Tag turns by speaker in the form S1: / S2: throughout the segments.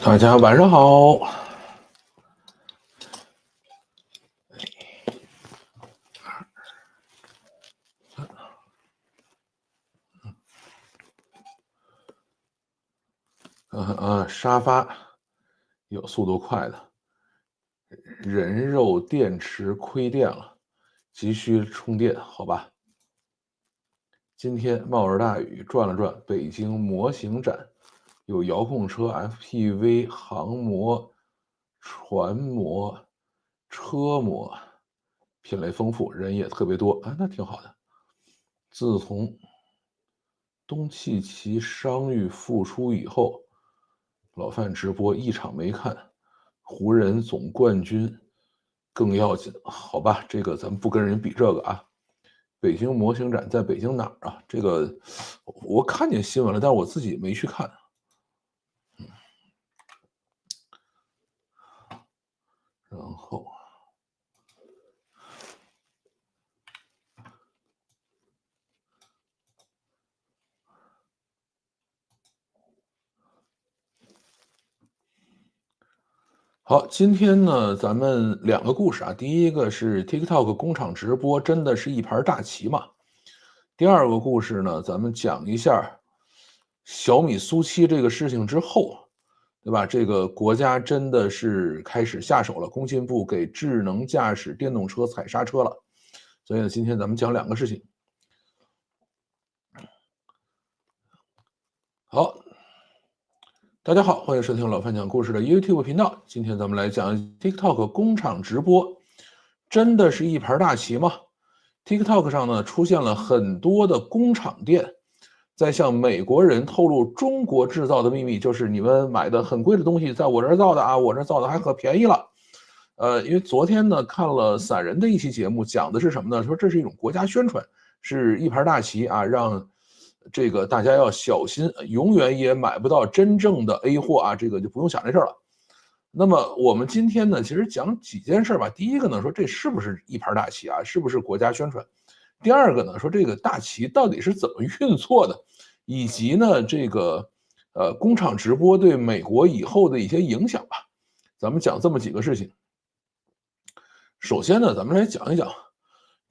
S1: 大家晚上好。沙发有速度快的，人肉电池亏电了，急需充电，好吧。今天冒着大雨转了转北京模型展，有遥控车、FPV、航模、船模、车模，品类丰富，人也特别多啊，那挺好的。自从东契奇伤愈复出以后，老范直播一场没看，湖人总冠军更要紧，好吧，这个咱们不跟人比这个啊。北京模型展在北京哪儿啊？这个我看见新闻了，但是我自己没去看。然后好，今天呢，咱们两个故事啊。第一个是 TikTok 工厂直播真的是一盘大棋吗？第二个故事呢，咱们讲一下小米苏7这个事情之后，对吧？这个国家真的是开始下手了，工信部给智能驾驶电动车踩刹车了。所以呢，今天咱们讲两个事情。好，大家好，欢迎收听老范讲故事的 YouTube 频道。今天咱们来讲 TikTok 工厂直播，真的是一盘大棋吗？TikTok 上呢出现了很多的工厂店，在向美国人透露中国制造的秘密，就是你们买的很贵的东西在我这儿造的啊，我这儿造的还可便宜了。因为昨天呢看了散人的一期节目，讲的是什么呢？说这是一种国家宣传，是一盘大棋啊，让这个大家要小心，永远也买不到真正的 A 货啊，这个就不用想这事儿了。那么我们今天呢，其实讲几件事吧。第一个呢，说这是不是一盘大棋啊？是不是国家宣传？第二个呢，说这个大棋到底是怎么运作的，以及呢，这个工厂直播对美国以后的一些影响吧。咱们讲这么几个事情。首先呢，咱们来讲一讲，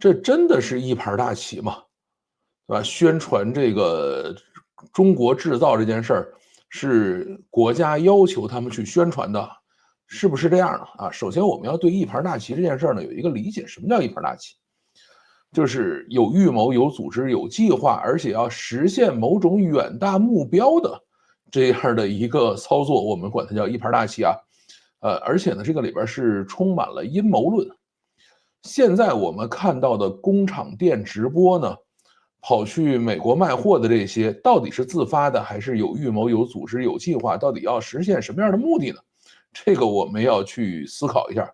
S1: 这真的是一盘大棋吗？对吧？宣传这个中国制造这件事儿，是国家要求他们去宣传的，是不是这样的啊？首先，我们要对一盘大棋这件事儿呢有一个理解，什么叫一盘大棋？就是有预谋、有组织、有计划，而且要实现某种远大目标的这样的一个操作，我们管它叫一盘大棋啊。而且呢，这个里边是充满了阴谋论。现在我们看到的工厂店直播呢，跑去美国卖货的这些，到底是自发的，还是有预谋、有组织、有计划？到底要实现什么样的目的呢？这个我们要去思考一下。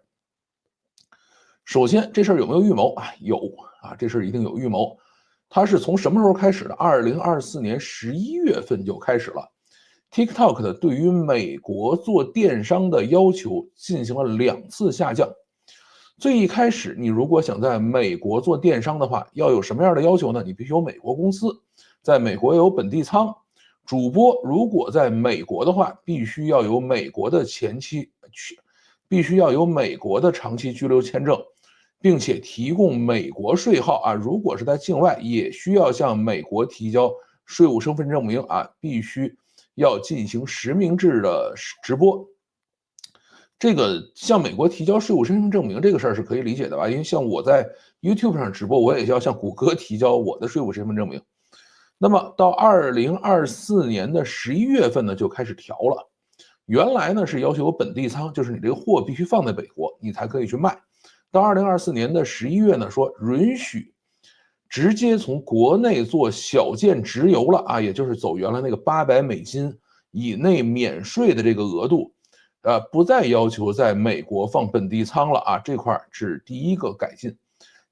S1: 首先，这事儿有没有预谋啊？有啊，这事儿一定有预谋。它是从什么时候开始的？2024年11月份就开始了。TikTok 的对于美国做电商的要求进行了2次下降。最一开始，你如果想在美国做电商的话，要有什么样的要求呢？你必须有美国公司，在美国有本地仓。主播如果在美国的话，必须要有美国的必须要有美国的长期居留签证，并且提供美国税号啊。如果是在境外，也需要向美国提交税务身份证明啊，必须要进行实名制的直播。这个向美国提交税务身份证明这个事儿是可以理解的吧？因为像我在 YouTube 上直播，我也要向谷歌提交我的税务身份证明。那么到2024年11月份呢，就开始调了。原来呢是要求有本地仓，就是你这个货必须放在美国，你才可以去卖。到2024年11月呢，说允许直接从国内做小件直邮了啊，也就是走原来那个$800以内免税的这个额度。不再要求在美国放本地仓了啊，这块是第一个改进。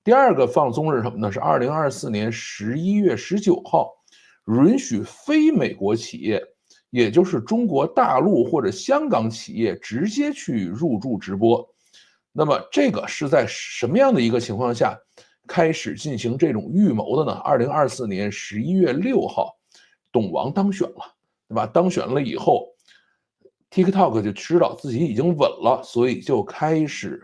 S1: 第二个放松是什么呢？是2024年11月19号，允许非美国企业，也就是中国大陆或者香港企业直接去入驻直播。那么这个是在什么样的一个情况下开始进行这种预谋的呢？2024年11月6号，董王当选了，对吧？当选了以后， TikTok 就知道自己已经稳了，所以就开始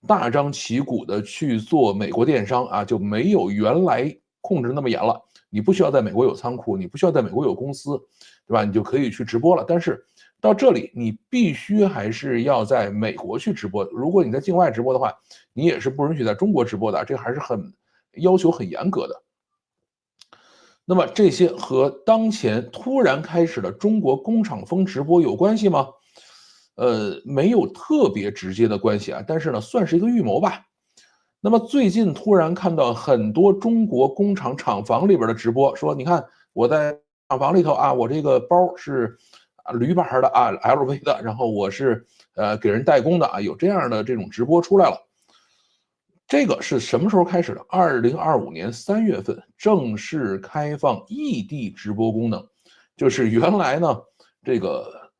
S1: 大张旗鼓的去做美国电商啊，就没有原来控制那么严了。你不需要在美国有仓库，你不需要在美国有公司，对吧？你就可以去直播了。但是到这里，你必须还是要在美国去直播。如果你在境外直播的话，你也是不允许在中国直播的，这还是要求很严格的。那么这些和当前突然开始的中国工厂风直播有关系吗？没有特别直接的关系啊，但是呢，算是一个预谋吧。那么最近突然看到很多中国工厂厂房里边的直播，说你看我在厂房里头啊，我这个包是驴牌的啊，LV 的，然后我是给人代工的啊，有这样的这种直播出来了。这个是什么时候开始的？2025年3月份正式开放异地直播功能，就是原来呢，这个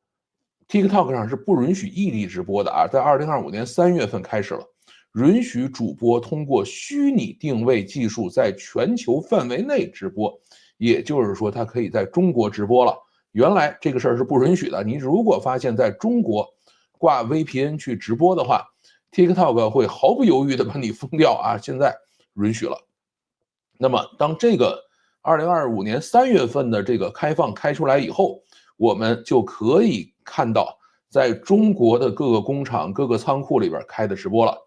S1: TikTok 上是不允许异地直播的啊，在2025年3月份开始了，允许主播通过虚拟定位技术在全球范围内直播，也就是说，它可以在中国直播了。原来这个事儿是不允许的，你如果发现在中国挂 VPN 去直播的话， TikTok 会毫不犹豫的把你封掉啊！现在允许了。那么当这个2025年3月份的这个开放开出来以后，我们就可以看到在中国的各个工厂、各个仓库里边开的直播了。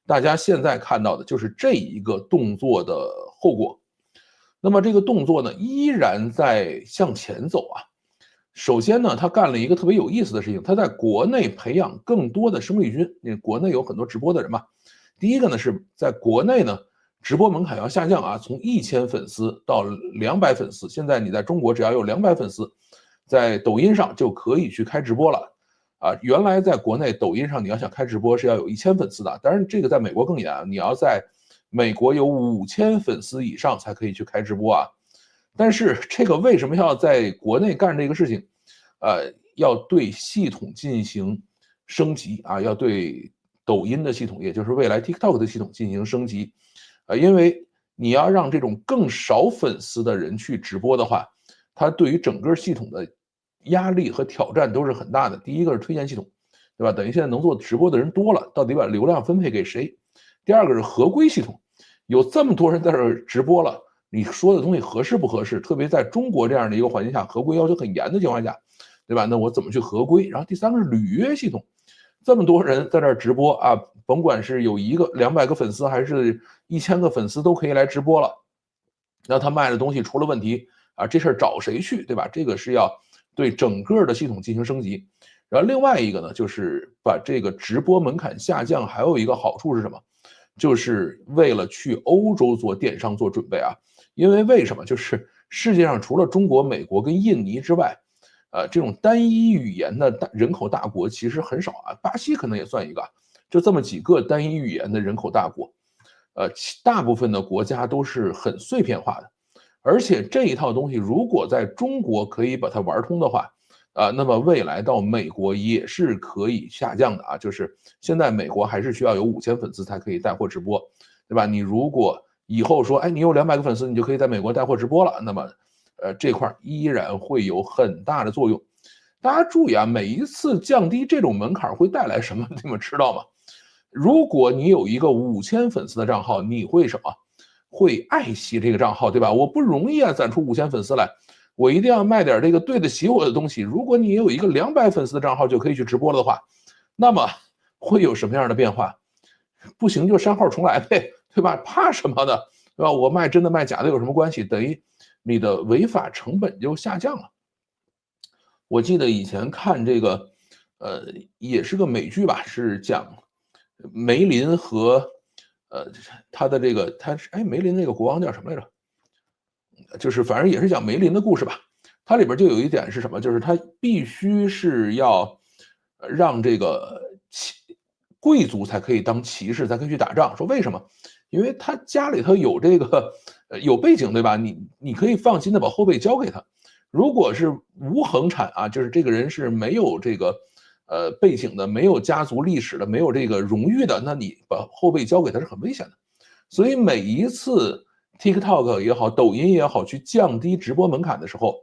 S1: 大家现在看到的就是这一个动作的后果。那么这个动作呢，依然在向前走啊。首先呢，他干了一个特别有意思的事情，他在国内培养更多的生力军。因为国内有很多直播的人嘛。第一个呢，是在国内呢，直播门槛要下降啊，从1000粉丝到200粉丝。现在你在中国只要有200粉丝，在抖音上就可以去开直播了啊。原来在国内抖音上你要想开直播是要有1000粉丝的，当然这个在美国更严啊，你要在美国有5000粉丝以上才可以去开直播啊。但是这个为什么要在国内干这个事情？要对系统进行升级啊，要对抖音的系统，也就是未来 TikTok 的系统进行升级。因为你要让这种更少粉丝的人去直播的话，它对于整个系统的压力和挑战都是很大的。第一个是推荐系统，对吧？等于现在能做直播的人多了，到底把流量分配给谁？第二个是合规系统，有这么多人在这儿直播了，你说的东西合适不合适？特别在中国这样的一个环境下，合规要求很严的情况下，对吧？那我怎么去合规？然后第三个是履约系统，这么多人在这儿直播啊，甭管是有1个、200个粉丝，还是1000个粉丝，都可以来直播了。那他卖的东西出了问题啊，这事儿找谁去，对吧？这个是要对整个的系统进行升级。然后另外一个呢，就是把这个直播门槛下降，还有一个好处是什么？就是为了去欧洲做电商做准备啊。因为为什么？就是世界上除了中国、美国跟印尼之外，这种单一语言的人口大国其实很少啊。巴西可能也算一个，就这么几个单一语言的人口大国。大部分的国家都是很碎片化的。而且这一套东西如果在中国可以把它玩通的话，那么未来到美国也是可以下降的啊。就是现在美国还是需要有5000粉丝才可以带货直播，对吧？你如果以后说，哎，你有200个粉丝，你就可以在美国带货直播了，那么，这块依然会有很大的作用。大家注意啊，每一次降低这种门槛会带来什么？你们知道吗？如果你有一个5000粉丝的账号，你会什么？会爱惜这个账号，对吧？我不容易啊，攒出5000粉丝来，我一定要卖点这个对得起我的东西。如果你有一个200粉丝的账号就可以去直播了的话，那么会有什么样的变化？不行就删号重来呗，对吧？怕什么的，对吧？我卖真的卖假的有什么关系？等于你的违法成本就下降了。我记得以前看这个，也是个美剧吧，是讲梅林和他的这个梅林那个国王叫什么来着？就是反正也是讲梅林的故事吧。它里边就有一点是什么？就是他必须是要让这个贵族才可以当骑士，才可以去打仗。说为什么？因为他家里头有这个有背景，对吧？你可以放心的把后辈交给他。如果是无恒产啊，就是这个人是没有这个背景的，没有家族历史的，没有这个荣誉的，那你把后辈交给他是很危险的。所以每一次 TikTok 也好，抖音也好，去降低直播门槛的时候，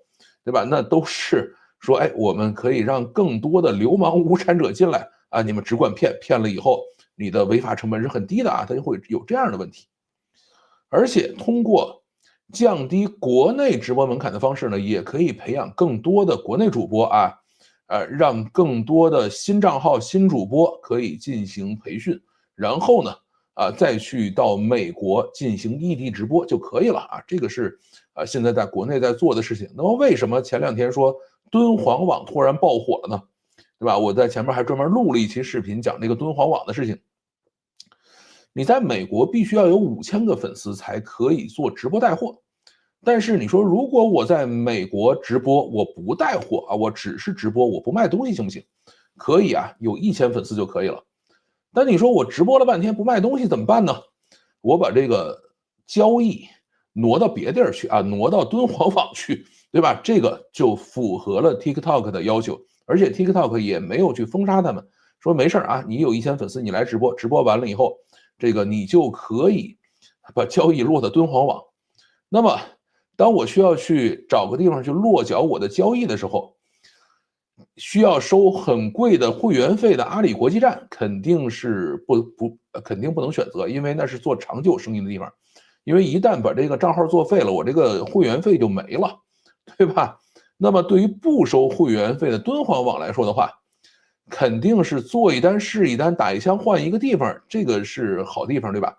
S1: 对吧？那都是说，哎，我们可以让更多的流氓无产者进来啊，你们只管骗，骗了以后你的违法成本是很低的啊，它就会有这样的问题。而且通过降低国内直播门槛的方式呢，也可以培养更多的国内主播啊，让更多的新账号、新主播可以进行培训，然后呢，再去到美国进行异地直播就可以了啊。这个是现在在国内在做的事情。那么为什么前2天说敦煌网突然爆火了呢？对吧？我在前面还专门录了一期视频讲这个敦煌网的事情。你在美国必须要有5000个粉丝才可以做直播带货，但是你说如果我在美国直播，我不带货啊，我只是直播，我不卖东西行不行？可以啊，有1000粉丝就可以了。但你说我直播了半天不卖东西怎么办呢？我把这个交易挪到别地儿去啊，挪到敦煌网去，对吧？这个就符合了 TikTok 的要求，而且 TikTok 也没有去封杀他们，说没事啊，你有1000粉丝你来直播，直播完了以后，这个你就可以把交易落到敦煌网。那么当我需要去找个地方去落脚我的交易的时候，需要收很贵的会员费的阿里国际站肯定是肯定不能选择，因为那是做长久生意的地方。因为一旦把这个账号作废了，我这个会员费就没了，对吧？那么对于不收会员费的敦煌网来说的话，肯定是做一单是一单，打一枪换一个地方，这个是好地方，对吧？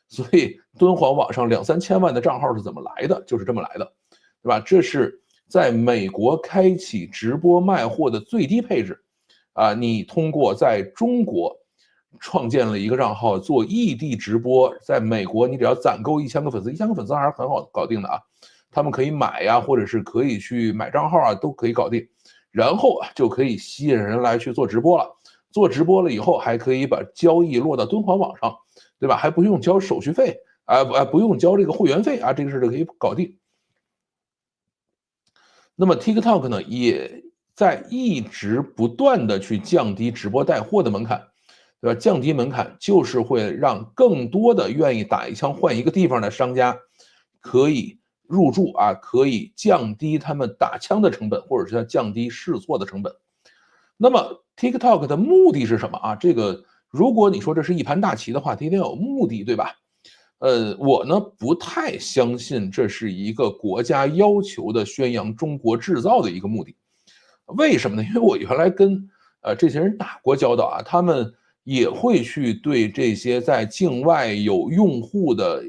S1: 所以敦煌网上2、3千万的账号是怎么来的？就是这么来的，对吧？这是在美国开启直播卖货的最低配置啊！你通过在中国创建了一个账号做异地直播，在美国你只要攒够1000个粉丝，1000个粉丝还是很好搞定的啊！他们可以买呀，或者是可以去买账号啊，都可以搞定。然后就可以吸引人来去做直播了。做直播了以后，还可以把交易落到敦煌网上，对吧？还不用交手续费不用交这个会员费啊，这个事就可以搞定。那么 TikTok 呢，也在一直不断的去降低直播带货的门槛，对吧？降低门槛就是会让更多的愿意打一枪换一个地方的商家可以入驻啊，可以降低他们打枪的成本，或者是降低试错的成本。那么 TikTok 的目的是什么啊？这个如果你说这是一盘大棋的话，它一定要有目的，对吧？我呢不太相信这是一个国家要求的宣扬中国制造的一个目的。为什么呢？因为我原来跟这些人打过交道啊，他们也会去对这些在境外有用户的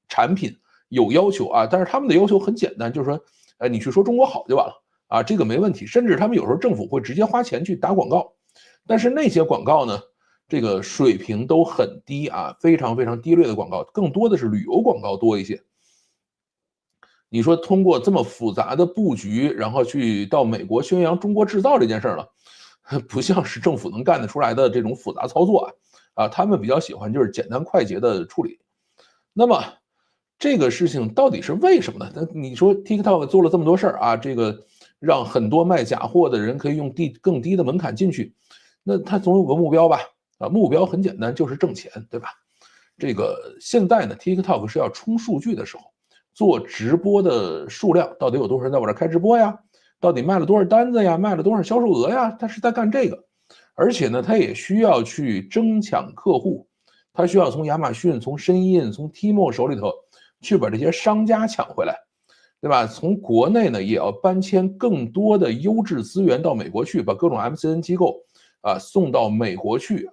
S1: 产品有要求啊，但是他们的要求很简单，就是说，你去说中国好就完了啊，这个没问题。甚至他们有时候政府会直接花钱去打广告，但是那些广告呢，这个水平都很低啊，非常非常低劣的广告，更多的是旅游广告多一些。你说通过这么复杂的布局，然后去到美国宣扬中国制造这件事儿了，不像是政府能干得出来的这种复杂操作啊，他们比较喜欢就是简单快捷的处理。那么这个事情到底是为什么呢？你说 TikTok 做了这么多事儿啊，这个让很多卖假货的人可以用更低的门槛进去，那他总有个目标吧？啊，目标很简单，就是挣钱，对吧？这个现在呢 ，TikTok 是要冲数据的时候，做直播的数量到底有多少人在我这开直播呀？到底卖了多少单子呀？卖了多少销售额呀？他是在干这个，而且呢，他也需要去争抢客户，他需要从亚马逊、从申印、从 Tmall 手里头去把这些商家抢回来，对吧？从国内呢，也要搬迁更多的优质资源到美国去，把各种 MCN 机构送到美国去，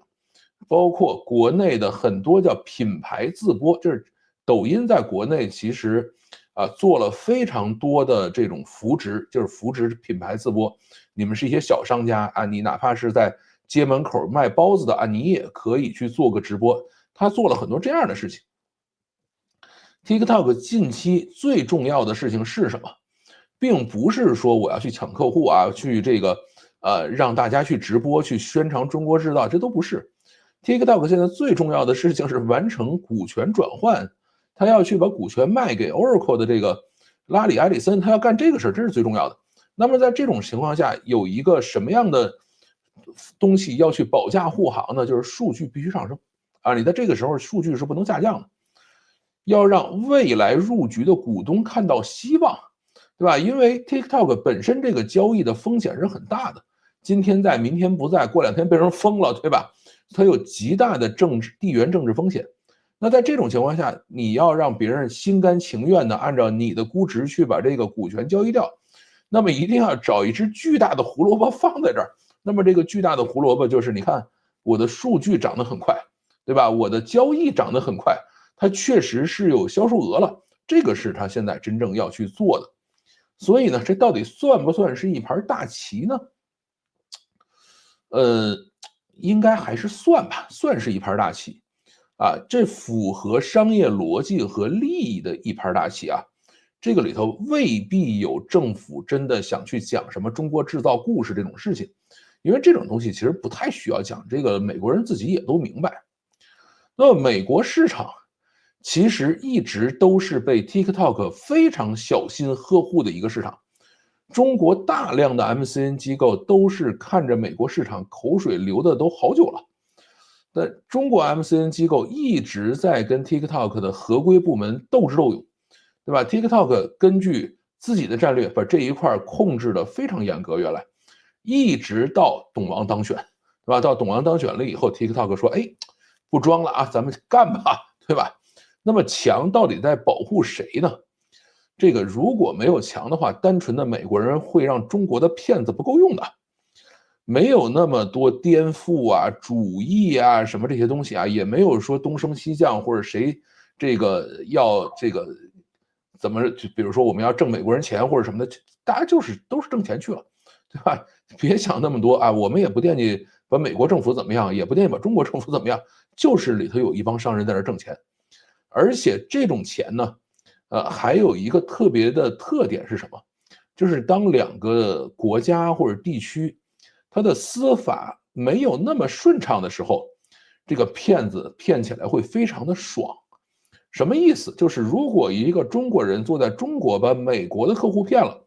S1: 包括国内的很多叫品牌自播，就是抖音在国内其实做了非常多的这种扶植，就是扶植品牌自播。你们是一些小商家啊，你哪怕是在街门口卖包子的啊，你也可以去做个直播。他做了很多这样的事情。TikTok 近期最重要的事情是什么？并不是说我要去抢客户啊，去这个让大家去直播去宣传中国制造，这都不是。TikTok 现在最重要的事情是完成股权转换，他要去把股权卖给 Oracle 的这个拉里·埃里森，他要干这个事儿，这是最重要的。那么在这种情况下，有一个什么样的东西要去保驾护航呢？就是数据必须上升啊！你在这个时候数据是不能下降的，要让未来入局的股东看到希望。对吧？因为 TikTok 本身这个交易的风险是很大的，今天在，明天不在，过2天被人封了，对吧？它有极大的地缘政治风险。那在这种情况下，你要让别人心甘情愿的按照你的估值去把这个股权交易掉，那么一定要找一只巨大的胡萝卜放在这儿。那么这个巨大的胡萝卜就是，你看我的数据涨得很快，对吧？我的交易涨得很快，它确实是有销售额了，这个是他现在真正要去做的。所以呢，这到底算不算是一盘大棋呢？应该还是算吧，算是一盘大棋。这符合商业逻辑和利益的一盘大棋啊，这个里头未必有政府真的想去讲什么中国制造故事这种事情，因为这种东西其实不太需要讲，这个美国人自己也都明白。那么美国市场其实一直都是被 TikTok 非常小心呵护的一个市场，中国大量的 MCN 机构都是看着美国市场口水流的都好久了。但中国 MCN 机构一直在跟 TikTok 的合规部门斗智斗勇，对吧 ？TikTok 根据自己的战略把这一块控制的非常严格，原来一直到董王当选，对吧？到董王当选了以后 ，TikTok 说：“哎，不装了啊，咱们干吧，对吧？”那么墙到底在保护谁呢？这个如果没有墙的话，单纯的美国人会让中国的骗子不够用的。没有那么多颠覆啊、主义啊什么这些东西啊，也没有说东升西降或者谁这个要这个怎么，比如说我们要挣美国人钱或者什么的，大家都是挣钱去了，对吧？别想那么多啊，我们也不惦记把美国政府怎么样，也不惦记把中国政府怎么样，就是里头有一帮商人在那挣钱，而且这种钱呢，还有一个特别的特点是什么？就是当2个国家或者地区他的司法没有那么顺畅的时候，这个骗子骗起来会非常的爽。什么意思？就是如果一个中国人坐在中国把美国的客户骗了，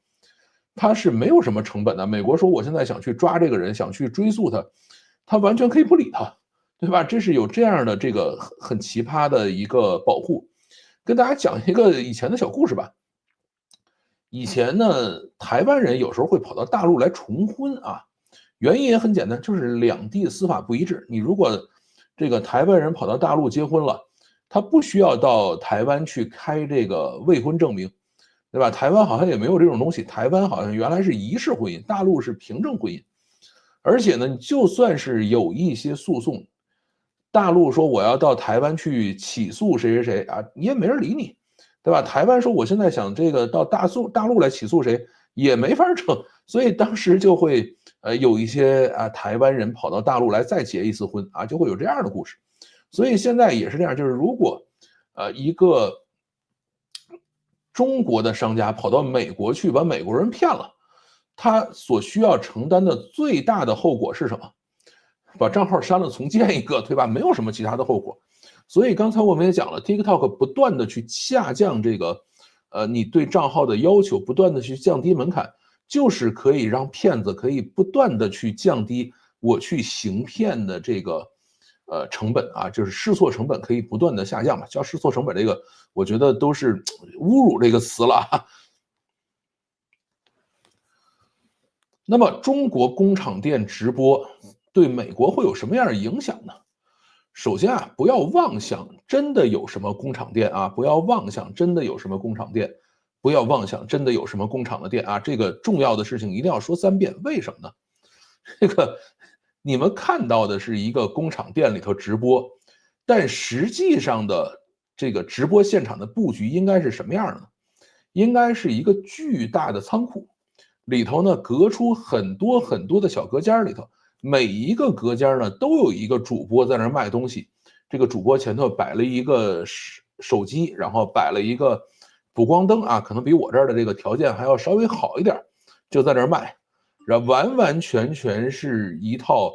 S1: 他是没有什么成本的。美国说我现在想去抓这个人，想去追诉他，他完全可以不理他，对吧？这是有这样的这个很奇葩的一个保护。跟大家讲一个以前的小故事吧。以前呢，台湾人有时候会跑到大陆来重婚啊。原因也很简单，就是两地司法不一致。你如果这个台湾人跑到大陆结婚了，他不需要到台湾去开这个未婚证明，对吧？台湾好像也没有这种东西，台湾好像原来是仪式婚姻，大陆是凭证婚姻。而且呢，就算是有一些诉讼，大陆说我要到台湾去起诉谁谁谁啊，你也没人理你，对吧？台湾说我现在想这个到大陆来起诉谁，也没法整。所以当时就会有一些台湾人跑到大陆来再结一次婚啊，就会有这样的故事。所以现在也是这样，就是如果一个中国的商家跑到美国去把美国人骗了，他所需要承担的最大的后果是什么？把账号删了重建一个，对吧？没有什么其他的后果。所以刚才我们也讲了 ，TikTok 不断的去下降这个你对账号的要求，不断的去降低门槛，就是可以让骗子可以不断的去降低我去行骗的这个成本啊，就是试错成本可以不断的下降嘛。叫试错成本这个，我觉得都是侮辱这个词了啊。那么中国工厂店直播对美国会有什么样的影响呢？首先啊，不要妄想真的有什么工厂店啊，不要妄想真的有什么工厂店，不要妄想真的有什么工厂的店啊，这个重要的事情一定要说3遍。为什么呢？这个你们看到的是一个工厂店里头直播，但实际上的这个直播现场的布局应该是什么样的呢？应该是一个巨大的仓库，里头呢隔出很多很多的小隔间里头。每一个隔间呢都有一个主播在那儿卖东西，这个主播前头摆了一个手机，然后摆了一个补光灯啊，可能比我这儿的这个条件还要稍微好一点，就在那儿卖，然后完完全全是一套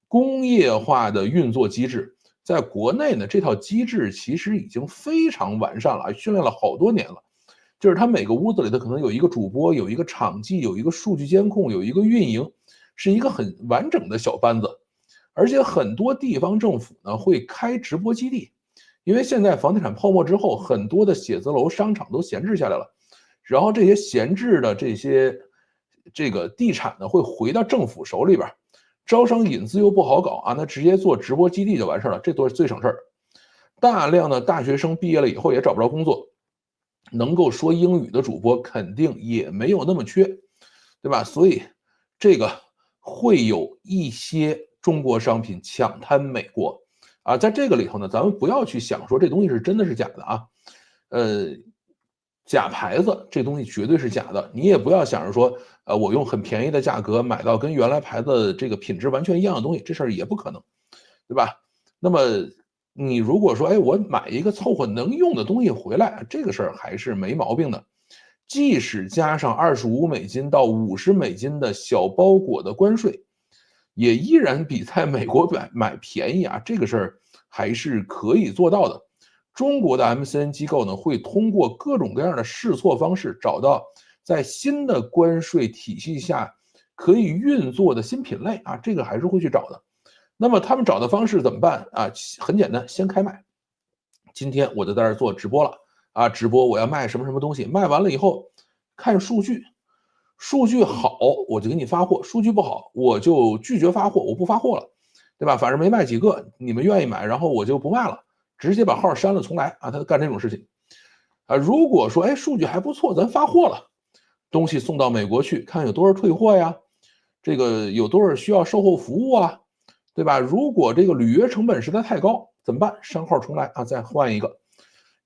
S1: 工业化的运作机制。在国内呢，这套机制其实已经非常完善了，训练了好多年了。就是他每个屋子里头可能有一个主播，有一个场记，有一个数据监控，有一个运营。是一个很完整的小班子，而且很多地方政府呢会开直播基地，因为现在房地产泡沫之后，很多的写字楼、商场都闲置下来了，然后这些闲置的这个地产呢会回到政府手里边，招商引资又不好搞啊，那直接做直播基地就完事了，这都是最省事儿。大量的大学生毕业了以后也找不着工作，能够说英语的主播肯定也没有那么缺，对吧？所以这个会有一些中国商品抢滩美国啊，在这个里头呢，咱们不要去想说这东西是真的是假的啊，假牌子这东西绝对是假的，你也不要想着说，我用很便宜的价格买到跟原来牌子这个品质完全一样的东西，这事儿也不可能，对吧？那么你如果说，哎，我买一个凑合能用的东西回来，这个事儿还是没毛病的。即使加上$25到$50的小包裹的关税，也依然比在美国买便宜啊，这个事儿还是可以做到的。中国的 MCN 机构呢，会通过各种各样的试错方式，找到在新的关税体系下可以运作的新品类啊，这个还是会去找的。那么他们找的方式怎么办啊？很简单，先开卖。今天我就在这儿做直播了啊，直播我要卖什么什么东西，卖完了以后看数据，数据好我就给你发货，数据不好我就拒绝发货，我不发货了，对吧？反正没卖几个，你们愿意买，然后我就不卖了，直接把号删了重来啊，他干这种事情啊。如果说哎数据还不错，咱发货了，东西送到美国去，看有多少退货呀，这个有多少需要售后服务啊，对吧？如果这个履约成本实在太高，怎么办？删号重来啊，再换一个。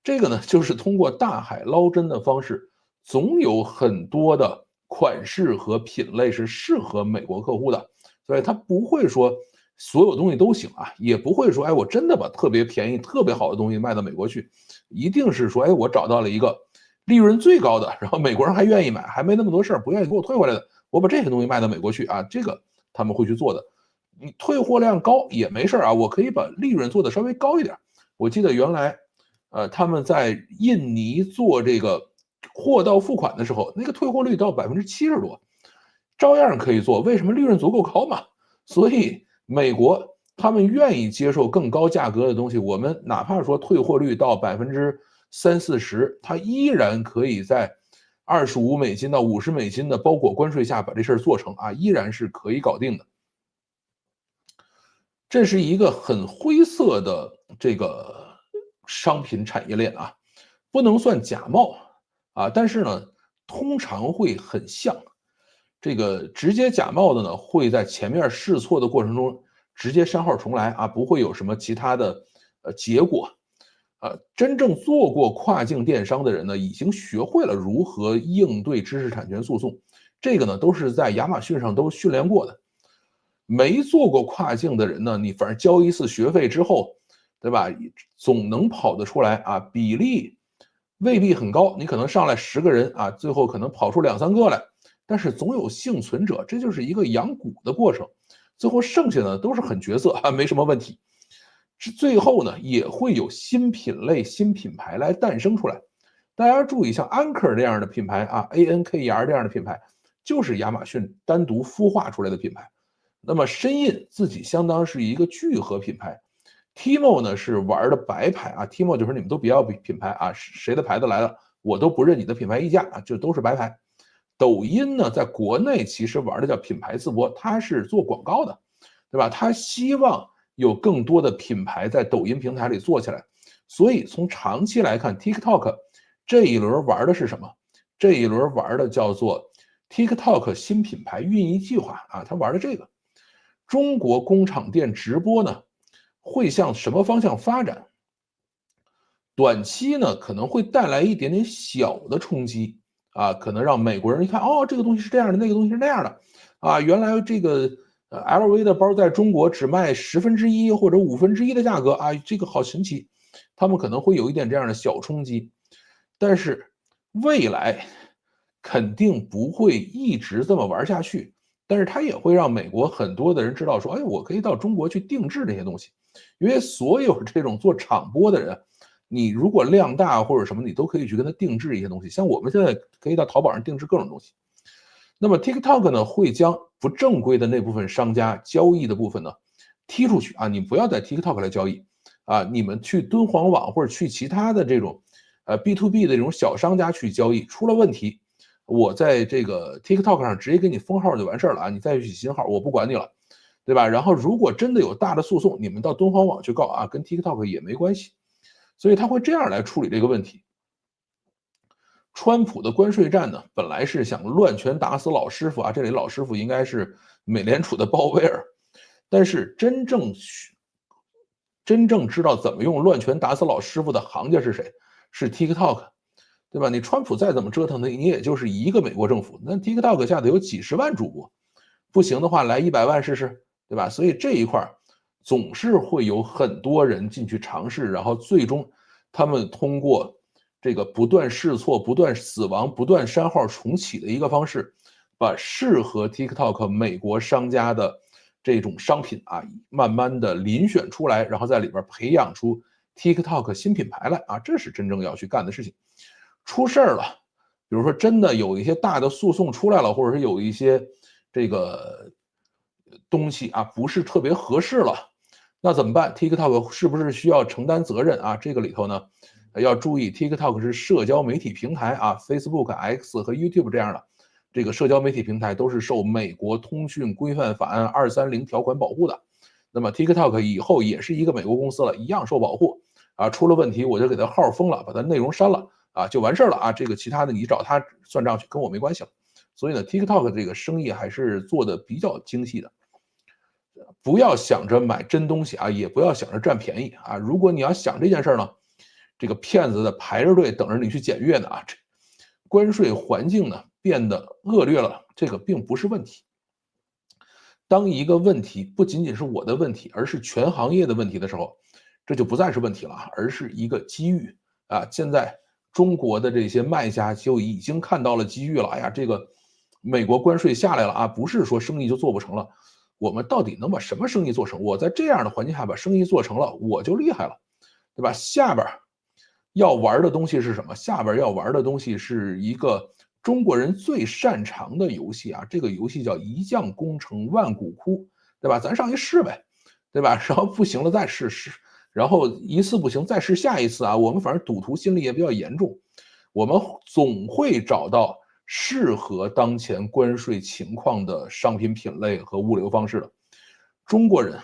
S1: 这个呢，就是通过大海捞针的方式，总有很多的款式和品类是适合美国客户的，所以他不会说所有东西都行啊，也不会说，哎，我真的把特别便宜、特别好的东西卖到美国去，一定是说，哎，我找到了一个利润最高的，然后美国人还愿意买，还没那么多事儿，不愿意给我退回来的，我把这个东西卖到美国去啊，这个他们会去做的。你退货量高也没事啊，我可以把利润做的稍微高一点。我记得原来他们在印尼做这个货到付款的时候，那个退货率到70%多，照样可以做。为什么利润足够高嘛？所以美国他们愿意接受更高价格的东西，我们哪怕说退货率到30%-40%，它依然可以在$25到$50的包裹关税下把这事儿做成啊，依然是可以搞定的。这是一个很灰色的这个商品产业链啊，不能算假冒啊，但是呢，通常会很像。这个直接假冒的呢，会在前面试错的过程中直接删号重来啊，不会有什么其他的结果。真正做过跨境电商的人呢，已经学会了如何应对知识产权诉讼，这个呢都是在亚马逊上都训练过的。没做过跨境的人呢，你反正交一次学费之后，对吧？总能跑得出来啊，比例未必很高，你可能上来10个人啊，最后可能跑出2、3个来，但是总有幸存者，这就是一个养蛊的过程。最后剩下的都是很角色啊，没什么问题。最后呢，也会有新品类、新品牌来诞生出来。大家注意，像 Anker 这样的品牌啊，ANKER 这样的品牌，就是亚马逊单独孵化出来的品牌。那么深印自己相当是一个聚合品牌 ，Timo 呢是玩的白牌啊，Timo 就是你们都别要品牌啊，谁的牌子来了我都不认你的品牌溢价啊，就都是白牌。抖音呢在国内其实玩的叫品牌自播，它是做广告的，对吧？它希望有更多的品牌在抖音平台里做起来，所以从长期来看 ，TikTok 这一轮玩的是什么？这一轮玩的叫做 TikTok 新品牌运营计划啊，他玩的这个。中国工厂店直播呢，会向什么方向发展？短期呢可能会带来一点点小的冲击啊，可能让美国人一看，哦，这个东西是这样的，那个东西是那样的啊，原来这个LV 的包在中国只卖1/10或者1/5的价格啊，这个好神奇，他们可能会有一点这样的小冲击，但是未来肯定不会一直这么玩下去。但是它也会让美国很多的人知道说，哎，我可以到中国去定制这些东西，因为所有这种做场播的人，你如果量大或者什么，你都可以去跟他定制一些东西。像我们现在可以到淘宝上定制各种东西。那么 TikTok 呢，会将不正规的那部分商家交易的部分呢踢出去啊，你不要在 TikTok 来交易啊，你们去敦煌网或者去其他的这种 B to B 的这种小商家去交易，出了问题，我在这个 TikTok 上直接给你封号就完事儿了啊，你再去起新号我不管你了，对吧？然后如果真的有大的诉讼，你们到敦煌网去告啊，跟 TikTok 也没关系，所以他会这样来处理这个问题。川普的关税战呢，本来是想乱拳打死老师傅啊，这里老师傅应该是美联储的鲍威尔，但是真正知道怎么用乱拳打死老师傅的行家是谁？是 TikTok， 对吧？你川普再怎么折腾他，你也就是一个美国政府，那 TikTok 下头有几十万主播，不行的话来100万试试，对吧？所以这一块总是会有很多人进去尝试，然后最终他们通过这个不断试错、不断死亡、不断删号重启的一个方式，把适合 TikTok 美国商家的这种商品啊，慢慢的遴选出来，然后在里边培养出 TikTok 新品牌来啊，这是真正要去干的事情。出事儿了，比如说真的有一些大的诉讼出来了，或者是有一些这个东西啊不是特别合适了，那怎么办 ？TikTok 是不是需要承担责任啊？这个里头呢，要注意 TikTok 是社交媒体平台啊 ，Facebook、X 和 YouTube 这样的这个社交媒体平台都是受美国通讯规范法案230条款保护的。那么 TikTok 以后也是一个美国公司了，一样受保护啊。出了问题我就给他号封了，把他内容删了啊，就完事了啊。这个其他的你找他算账去，跟我没关系了。所以呢 ，TikTok 这个生意还是做的比较精细的。不要想着买真东西啊，也不要想着占便宜啊。如果你要想这件事呢，这个骗子的排着队等着你去检阅呢啊。关税环境呢变得恶劣了，这个并不是问题。当一个问题不仅仅是我的问题，而是全行业的问题的时候，这就不再是问题了，而是一个机遇啊！现在中国的这些卖家就已经看到了机遇了。哎呀，这个美国关税下来了啊，不是说生意就做不成了。我们到底能把什么生意做成？我在这样的环境下把生意做成了，我就厉害了，对吧？下边要玩的东西是什么？下边要玩的东西是一个中国人最擅长的游戏啊，这个游戏叫一将功成万骨枯，对吧？咱上去试呗，对吧？然后不行了再试，然后一次不行再试下一次啊。我们反正赌徒心理也比较严重，我们总会找到适合当前关税情况的商品品类和物流方式的。中国人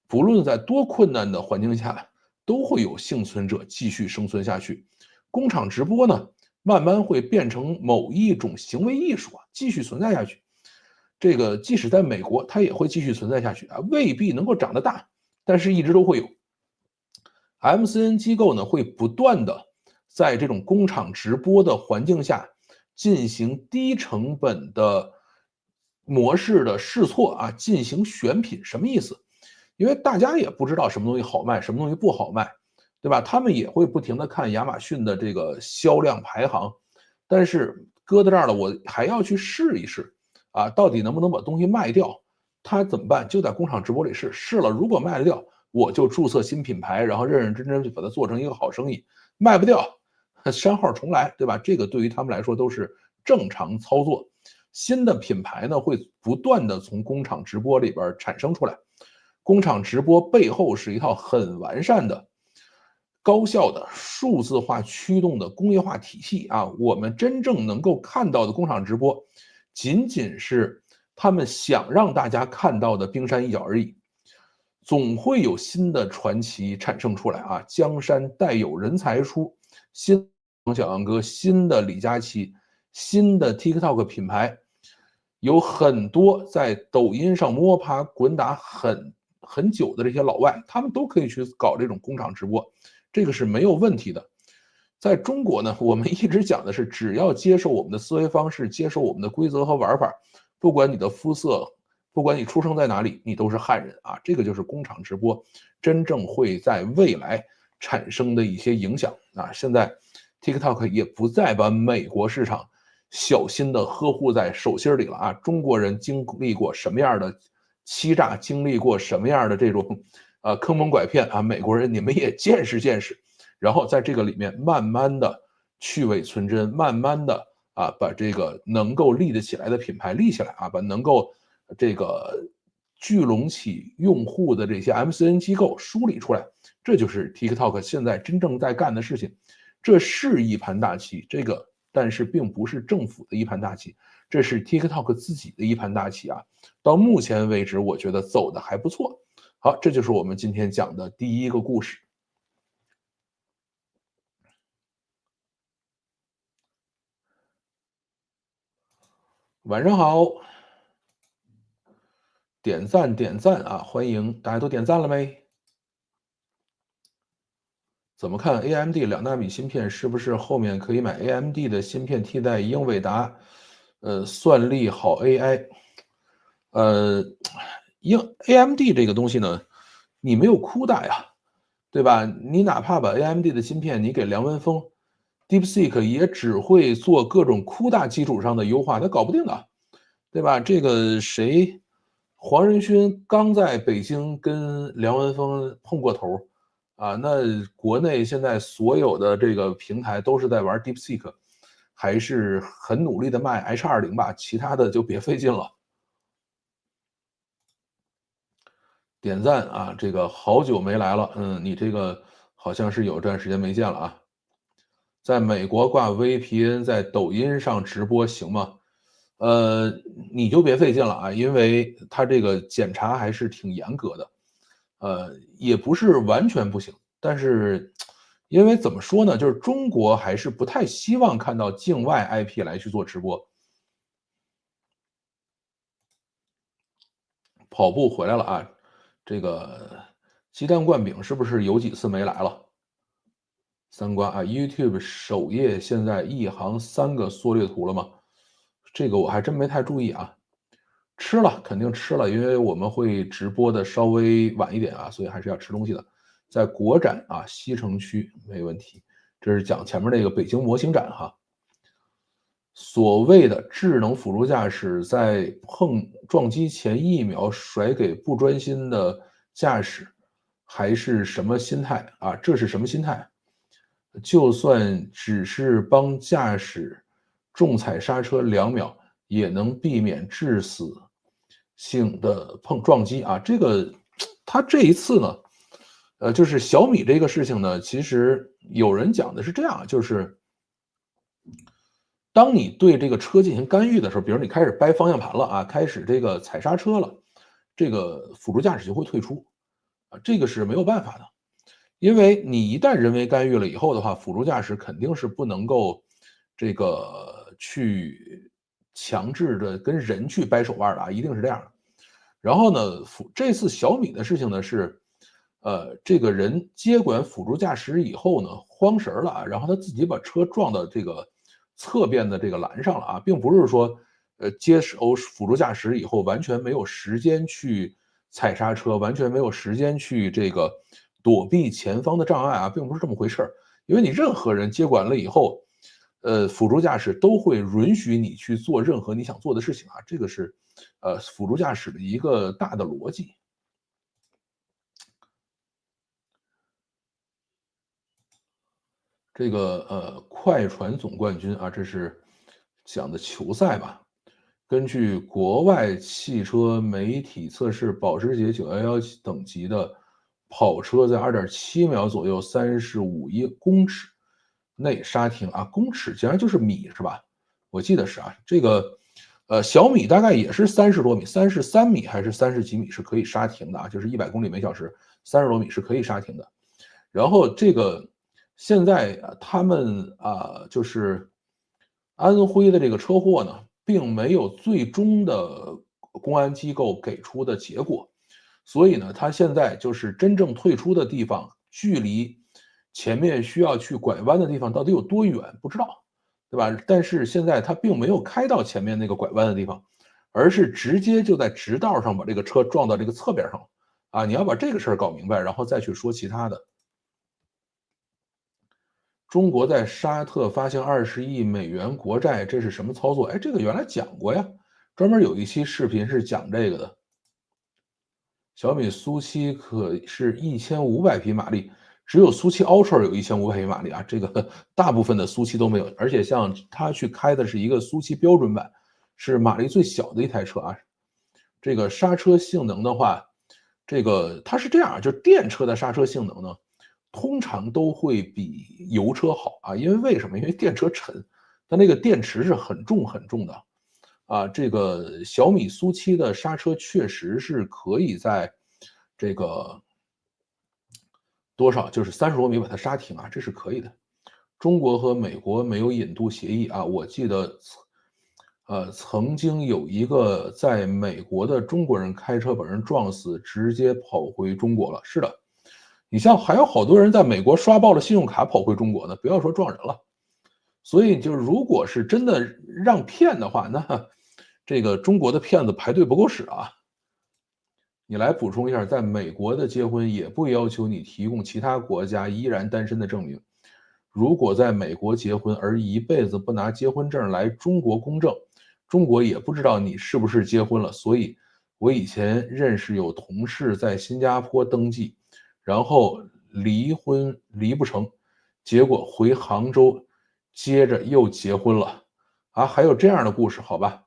S1: 不论在多困难的环境下，都会有幸存者继续生存下去。工厂直播呢，慢慢会变成某一种行为艺术啊，继续存在下去。这个即使在美国，它也会继续存在下去啊，未必能够长得大，但是一直都会有。MCN 机构呢，会不断的在这种工厂直播的环境下进行低成本的模式的试错啊，进行选品，什么意思？因为大家也不知道什么东西好卖，什么东西不好卖，对吧？他们也会不停的看亚马逊的这个销量排行，但是搁在这儿了，我还要去试一试啊，到底能不能把东西卖掉？他怎么办？就在工厂直播里试了，如果卖得掉，我就注册新品牌，然后认认真真去把它做成一个好生意。卖不掉，删号重来，对吧？这个对于他们来说都是正常操作。新的品牌呢，会不断的从工厂直播里边产生出来。工厂直播背后是一套很完善的、高效的数字化驱动的工业化体系啊。我们真正能够看到的工厂直播，仅仅是他们想让大家看到的冰山一角而已。总会有新的传奇产生出来啊！江山代有人才出，新小杨哥，新的李佳琦，新的 TikTok 品牌，有很多在抖音上摸爬滚打很久的这些老外，他们都可以去搞这种工厂直播，这个是没有问题的。在中国呢，我们一直讲的是，只要接受我们的思维方式，接受我们的规则和玩法，不管你的肤色，不管你出生在哪里，你都是汉人啊！这个就是工厂直播真正会在未来产生的一些影响啊！现在 TikTok 也不再把美国市场小心的呵护在手心里了啊！中国人经历过什么样的欺诈，经历过什么样的这种坑蒙拐骗啊，美国人你们也见识见识。然后在这个里面慢慢的去伪存真，慢慢的啊把这个能够立得起来的品牌立起来啊，把能够这个聚拢起用户的这些 MCN 机构梳理出来，这就是 TikTok 现在真正在干的事情。这是一盘大棋，但是并不是政府的一盘大棋，这是 TikTok 自己的一盘大棋啊。到目前为止，我觉得走的还不错。好，这就是我们今天讲的第一个故事。晚上好，点赞点赞啊！欢迎大家都点赞了没？怎么看 AMD 2纳米芯片是不是后面可以买 AMD 的芯片替代英伟达？算力好 AI，AMD 这个东西呢，你没有 CUDA 呀，对吧？你哪怕把 AMD 的芯片你给梁文峰，DeepSeek 也只会做各种 CUDA 基础上的优化，它搞不定的，对吧？这个谁，黄仁勋刚在北京跟梁文峰碰过头啊，那国内现在所有的这个平台都是在玩 DeepSeek，还是很努力的卖 H20吧，其他的就别费劲了。点赞啊，这个好久没来了，你这个好像是有段时间没见了啊。在美国挂 VPN，在抖音上直播行吗？你就别费劲了啊，因为它这个检查还是挺严格的，也不是完全不行，但是因为怎么说呢，就是中国还是不太希望看到境外 IP 来去做直播。跑步回来了啊，这个鸡蛋灌饼是不是有几次没来了？三观啊，YouTube 首页现在一行3个缩略图了吗？这个我还真没太注意啊。吃了，肯定吃了，因为我们会直播的稍微晚一点啊，所以还是要吃东西的。在国展啊，西城区没问题。这是讲前面那个北京模型展哈。所谓的智能辅助驾驶，在碰撞击前1秒甩给不专心的驾驶，还是什么心态啊？这是什么心态？就算只是帮驾驶重踩刹车2秒，也能避免致死性的撞击啊！这个，他这一次呢，就是小米这个事情呢，其实有人讲的是这样，就是当你对这个车进行干预的时候，比如你开始掰方向盘了啊，开始这个踩刹车了，这个辅助驾驶就会退出啊，这个是没有办法的。因为你一旦人为干预了以后的话，辅助驾驶肯定是不能够这个去强制的跟人去掰手腕的啊，一定是这样的。然后呢，这次小米的事情呢是，这个人接管辅助驾驶以后呢，慌神了啊，然后他自己把车撞到这个侧边的这个栏上了啊，并不是说，接手辅助驾驶以后完全没有时间去踩刹车，完全没有时间去这个躲避前方的障碍啊，并不是这么回事儿。因为你任何人接管了以后，辅助驾驶都会允许你去做任何你想做的事情啊，这个是，辅助驾驶的一个大的逻辑。这个快船总冠军啊，这是讲的球赛吧？根据国外汽车媒体测试，保时捷911等级的跑车在2.7秒左右35公尺内刹停啊，公尺竟然就是米是吧？我记得是啊，这个小米大概也是30多米，33米还是30几米是可以刹停的啊，就是100公里每小时30多米是可以刹停的。然后这个现在他们就是安徽的这个车祸呢，并没有最终的公安机构给出的结果，所以呢，他现在就是真正退出的地方，距离前面需要去拐弯的地方到底有多远，不知道，对吧？但是现在他并没有开到前面那个拐弯的地方，而是直接就在直道上把这个车撞到这个侧边上了。啊，你要把这个事儿搞明白，然后再去说其他的。中国在沙特发行20亿美元国债，这是什么操作？哎，这个原来讲过呀，专门有一期视频是讲这个的。小米苏七可是1500匹马力，只有苏七 Ultra 有1500匹马力啊，这个大部分的苏七都没有。而且像他去开的是一个苏七标准版，是马力最小的一台车啊。这个刹车性能的话，这个它是这样，就是电车的刹车性能呢，通常都会比油车好啊，因为为什么？因为电车沉，它那个电池是很重很重的啊。这个小米苏7的刹车确实是可以在这个多少，就是30多米把它刹停啊，这是可以的。中国和美国没有引渡协议啊，我记得，曾经有一个在美国的中国人开车把人撞死，直接跑回中国了。是的，你像还有好多人在美国刷爆了信用卡跑回中国呢，不要说撞人了。所以就是如果是真的让骗的话，那这个中国的骗子排队不够使啊。你来补充一下，在美国的结婚也不要求你提供其他国家依然单身的证明。如果在美国结婚而一辈子不拿结婚证来中国公证，中国也不知道你是不是结婚了。所以我以前认识有同事在新加坡登记，然后离婚离不成，结果回杭州接着又结婚了啊，还有这样的故事，好吧？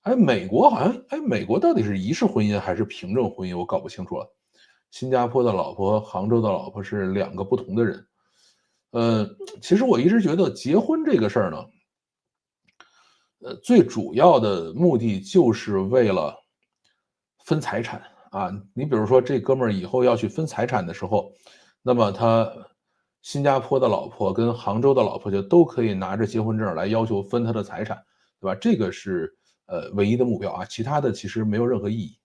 S1: 哎，美国好像，哎，美国到底是仪式婚姻还是凭证婚姻，我搞不清楚了。新加坡的老婆和杭州的老婆是两个不同的人。呃，其实我一直觉得结婚这个事儿呢，最主要的目的就是为了分财产啊。你比如说这哥们儿以后要去分财产的时候，那么他新加坡的老婆跟杭州的老婆就都可以拿着结婚证来要求分他的财产，对吧？这个是唯一的目标啊，其他的其实没有任何意义。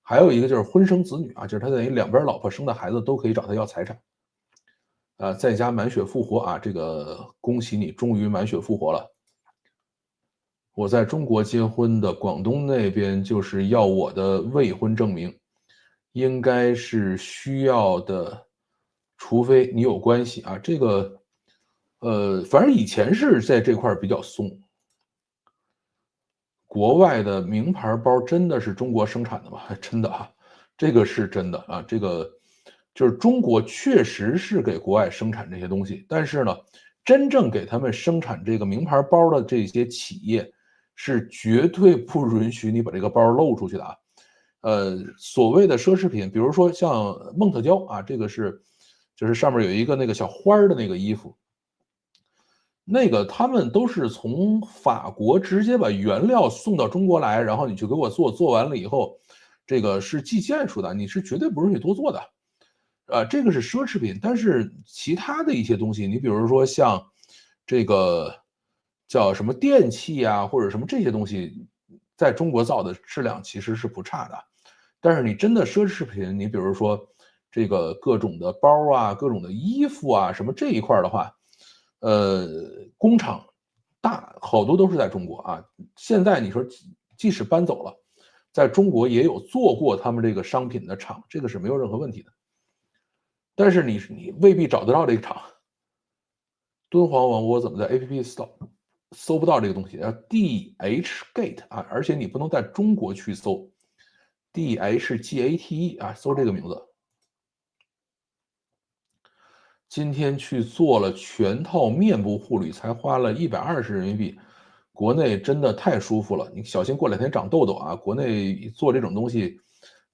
S1: 还有一个就是婚生子女啊，就是他等于两边老婆生的孩子都可以找他要财产。在家满血复活啊，这个恭喜你终于满血复活了。我在中国结婚的，广东那边就是要我的未婚证明，应该是需要的，除非你有关系啊。这个，反正以前是在这块比较松。国外的名牌包真的是中国生产的吗？真的啊，这个是真的啊。这个就是中国确实是给国外生产这些东西，但是呢，真正给他们生产这个名牌包的这些企业是绝对不允许你把这个包露出去的啊。所谓的奢侈品，比如说像梦特娇啊，这个是就是上面有一个那个小花的那个衣服，那个他们都是从法国直接把原料送到中国来，然后你去给我做，做完了以后，这个是计件数的，你是绝对不允许多做的。这个是奢侈品，但是其他的一些东西，你比如说像这个叫什么电器啊，或者什么这些东西，在中国造的质量其实是不差的。但是你真的奢侈品，你比如说这个各种的包啊，各种的衣服啊，什么这一块的话，呃，工厂好多都是在中国啊。现在你说即使搬走了，在中国也有做过他们这个商品的厂，这个是没有任何问题的。但是你未必找得到这个厂。敦煌网我怎么在 APP 搜不到这个东西？要 DHgate 啊，而且你不能在中国去搜 DHGATE 啊，搜这个名字。今天去做了全套面部护理，才花了120人民币。国内真的太舒服了，你小心过2天长痘痘啊！国内做这种东西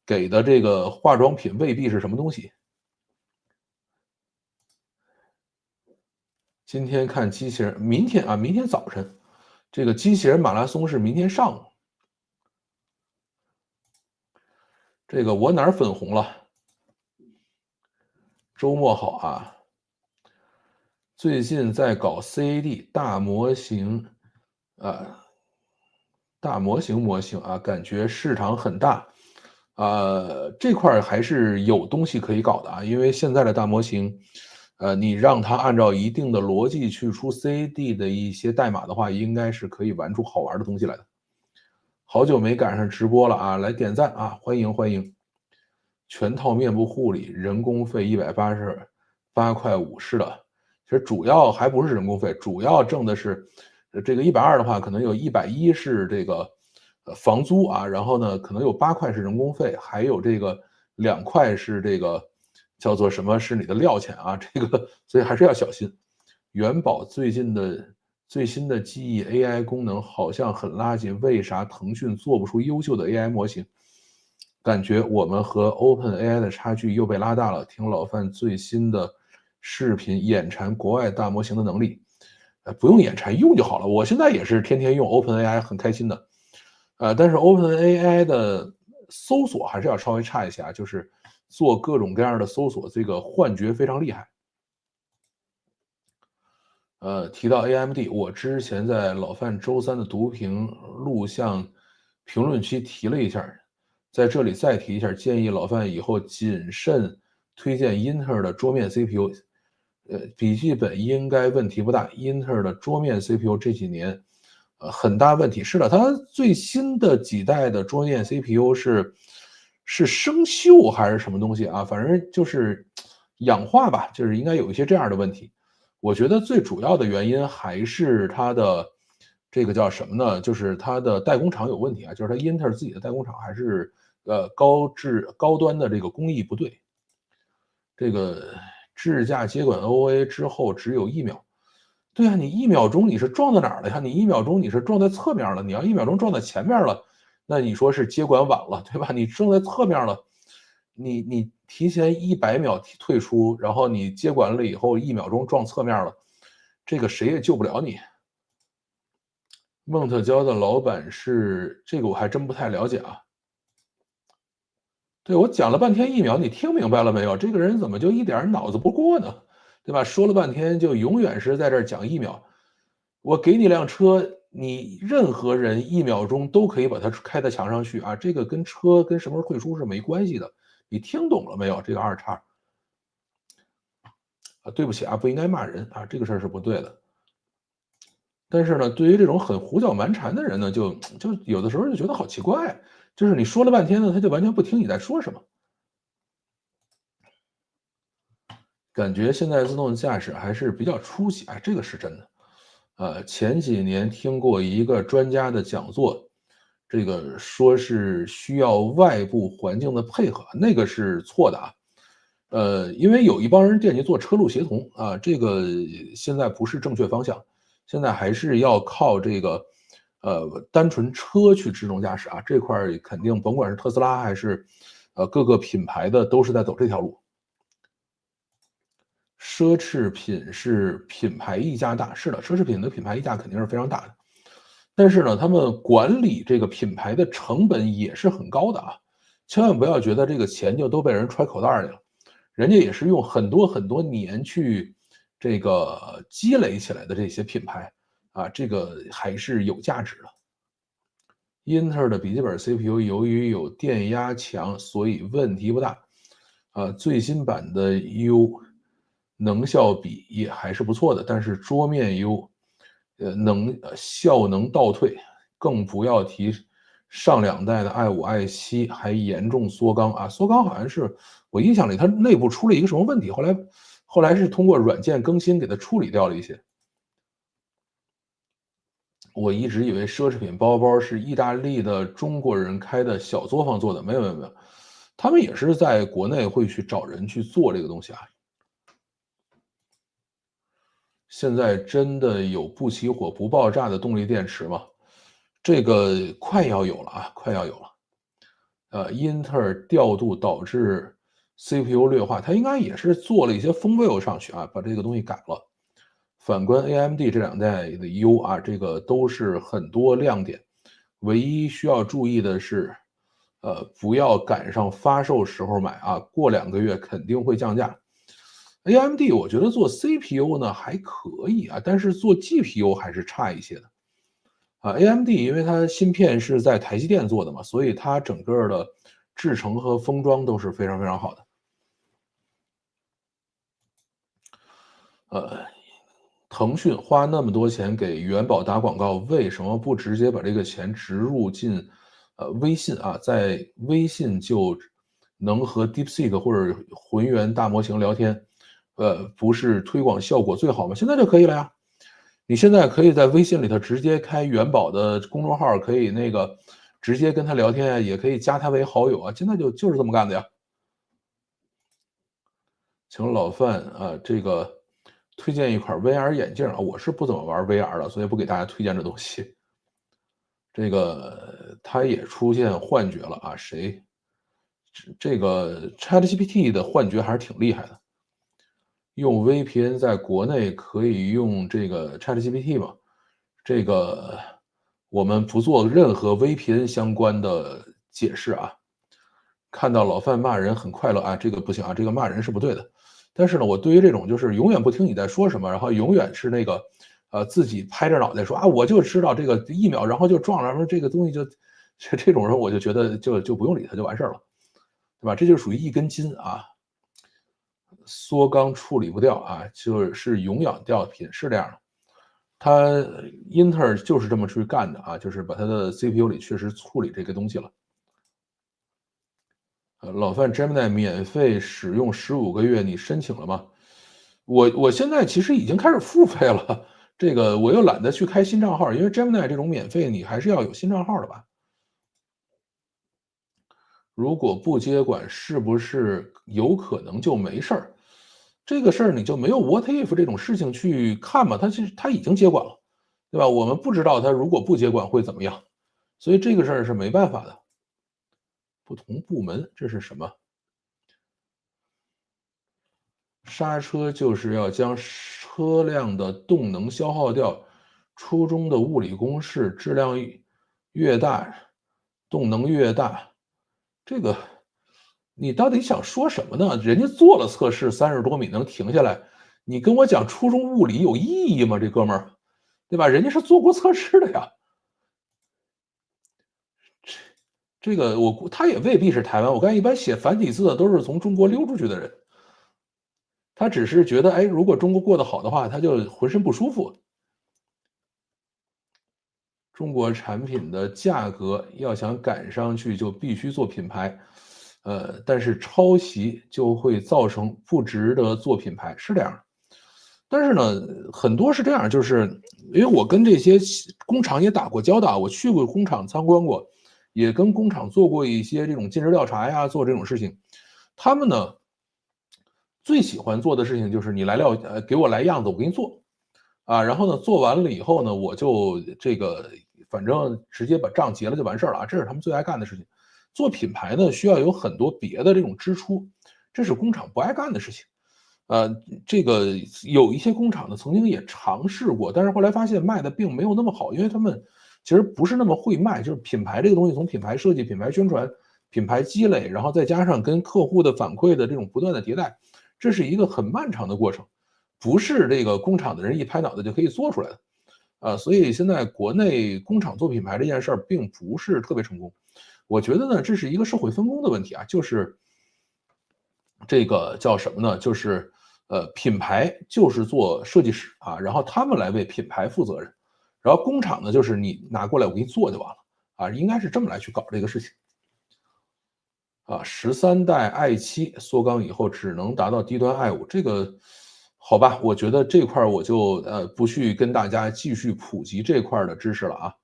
S1: 给的这个化妆品未必是什么东西。今天看机器人，明天早晨，这个机器人马拉松是明天上午。这个我哪儿粉红了？周末好啊！最近在搞 CAD 大模型，啊，大模型啊，感觉市场很大，这块还是有东西可以搞的啊，因为现在的大模型，你让它按照一定的逻辑去出 CAD 的一些代码的话，应该是可以玩出好玩的东西来的。好久没赶上直播了啊，来点赞啊，欢迎欢迎！全套面部护理，人工费188.5块，是的。其实主要还不是人工费，主要挣的是，这个120的话，可能有110是这个房租啊，然后呢，可能有8块是人工费，还有这个2块是这个叫做什么是你的料钱啊，这个所以还是要小心。元宝最新的记忆 AI 功能好像很垃圾，为啥腾讯做不出优秀的 AI 模型？感觉我们和 OpenAI 的差距又被拉大了。听老范最新的视频，眼馋国外大模型的能力，不用眼馋，用就好了。我现在也是天天用 OpenAI，很开心的。但是 OpenAI 的搜索还是要稍微差一些啊，就是做各种各样的搜索，这个幻觉非常厉害。提到 AMD，我之前在老范周三的读屏录像评论区提了一下，在这里再提一下，建议老范以后谨慎推荐英特尔的桌面 CPU。笔记本应该问题不大，英特尔的桌面 CPU 这几年，很大问题。是的，它最新的几代的桌面 CPU 是生锈还是什么东西啊？反正就是氧化吧，就是应该有一些这样的问题。我觉得最主要的原因还是它的这个叫什么呢？就是它的代工厂有问题啊，就是它英特尔自己的代工厂还是高端的这个工艺不对。这个智驾接管 OA 之后只有1秒，对啊，你1秒钟你是撞到哪儿了呀？你1秒钟你是撞在侧面了，你要1秒钟撞在前面了，那你说是接管晚了，对吧？你撞在侧面了，你提前100秒退出，然后你接管了以后1秒钟撞侧面了，这个谁也救不了你。孟特娇的老板是这个我还真不太了解啊。对，我讲了半天1秒，你听明白了没有？这个人怎么就一点儿脑子不过呢？对吧？说了半天就永远是在这儿讲1秒。我给你辆车，你任何人1秒钟都可以把它开到墙上去啊，这个跟车跟什么时候退出是没关系的。你听懂了没有？这个二叉啊，对不起啊，不应该骂人啊，这个事儿是不对的。但是呢，对于这种很胡搅蛮缠的人呢，就有的时候就觉得好奇怪，就是你说了半天呢，他就完全不听你在说什么。感觉现在自动驾驶还是比较初级，哎，这个是真的。前几年听过一个专家的讲座，这个说是需要外部环境的配合，那个是错的啊。因为有一帮人惦记做车路协同啊，这个现在不是正确方向，现在还是要靠这个单纯车去自动驾驶啊，这块儿肯定甭管是特斯拉还是各个品牌的都是在走这条路。奢侈品是品牌溢价大，是的，奢侈品的品牌溢价肯定是非常大的。但是呢，他们管理这个品牌的成本也是很高的啊，千万不要觉得这个钱就都被人揣口袋里了，人家也是用很多很多年去这个积累起来的这些品牌啊，这个还是有价值的。英特尔的笔记本 CPU 由于有电压强，所以问题不大。最新版的 U 能效比也还是不错的，但是桌面 U，效能倒退，更不要提上2代的 i5、i7还严重缩缸啊！缩缸好像是我印象里它内部出了一个什么问题，后来是通过软件更新给它处理掉了一些。我一直以为奢侈品包包是意大利的中国人开的小作坊做的，没有没有没有，他们也是在国内会去找人去做这个东西啊。现在真的有不起火不爆炸的动力电池吗？这个快要有了啊，快要有了。英特尔调度导致 CPU 劣化，它应该也是做了一些 firmware 上去啊，把这个东西改了。反观 AMD 这2代的 U 啊，这个都是很多亮点。唯一需要注意的是，不要赶上发售时候买啊，过2个月肯定会降价。AMD 我觉得做 CPU 呢还可以啊，但是做 GPU 还是差一些的。AMD 因为它芯片是在台积电做的嘛，所以它整个的制程和封装都是非常非常好的。呃，腾讯花那么多钱给元宝打广告，为什么不直接把这个钱植入进微信啊？在微信就能和 DeepSeek 或者浑源大模型聊天，不是推广效果最好吗？现在就可以了呀。你现在可以在微信里头直接开元宝的公众号，可以那个直接跟他聊天啊，也可以加他为好友啊，现在就是这么干的呀。请老范这个推荐一款 VR 眼镜啊，我是不怎么玩 VR 的，所以不给大家推荐这东西。这个他也出现幻觉了啊，谁？这个 ChatGPT 的幻觉还是挺厉害的。用 VPN 在国内可以用这个 ChatGPT 吗？这个我们不做任何 VPN 相关的解释啊。看到老范骂人很快乐啊，这个不行啊，这个骂人是不对的。但是呢，我对于这种就是永远不听你在说什么，然后永远是那个自己拍着脑袋说啊，我就知道这个1秒，然后就撞了，然后这个东西就这种人，我就觉得就不用理他就完事儿了，对吧？这就属于一根筋啊，缩缸处理不掉啊，就是永远掉品，是这样的。他英特尔就是这么去干的啊，就是把它的 CPU 里确实处理这个东西了。老范 Gemini 免费使用15个月，你申请了吗？我现在其实已经开始付费了，这个我又懒得去开新账号，因为 Gemini 这种免费你还是要有新账号的吧？如果不接管，是不是有可能就没事儿？这个事儿你就没有 what if 这种事情去看嘛？他已经接管了，对吧？我们不知道他如果不接管会怎么样，所以这个事儿是没办法的。不同部门这是什么？刹车就是要将车辆的动能消耗掉。初中的物理公式，质量越大，动能越大。这个你到底想说什么呢？人家做了测试，30多米能停下来，你跟我讲初中物理有意义吗？这哥们儿，对吧？人家是做过测试的呀。这个他也未必是台湾，我看一般写繁体字的都是从中国溜出去的人。他只是觉得，哎，如果中国过得好的话，他就浑身不舒服。中国产品的价格要想赶上去，就必须做品牌，但是抄袭就会造成不值得做品牌，是这样的。但是呢，很多是这样，就是因为我跟这些工厂也打过交道，我去过工厂参观过，也跟工厂做过一些这种尽职调查呀，做这种事情。他们呢，最喜欢做的事情就是你来料，给我来样子，我给你做。啊，然后呢，做完了以后呢，我就这个反正直接把账结了就完事儿了啊，这是他们最爱干的事情。做品牌呢，需要有很多别的这种支出，这是工厂不爱干的事情。这个有一些工厂呢，曾经也尝试过，但是后来发现卖的并没有那么好，因为他们其实不是那么会卖，就是品牌这个东西，从品牌设计、品牌宣传、品牌积累，然后再加上跟客户的反馈的这种不断的迭代，这是一个很漫长的过程。不是这个工厂的人一拍脑袋就可以做出来的，所以现在国内工厂做品牌这件事儿并不是特别成功。我觉得呢，这是一个社会分工的问题啊，就是这个叫什么呢？就是品牌就是做设计师啊，然后他们来为品牌负责任，然后工厂呢就是你拿过来我给你做就完了啊，应该是这么来去搞这个事情。啊13代 i7 缩缸以后只能达到低端 i5，这个好吧，我觉得这块我就不去跟大家继续普及这块的知识了啊。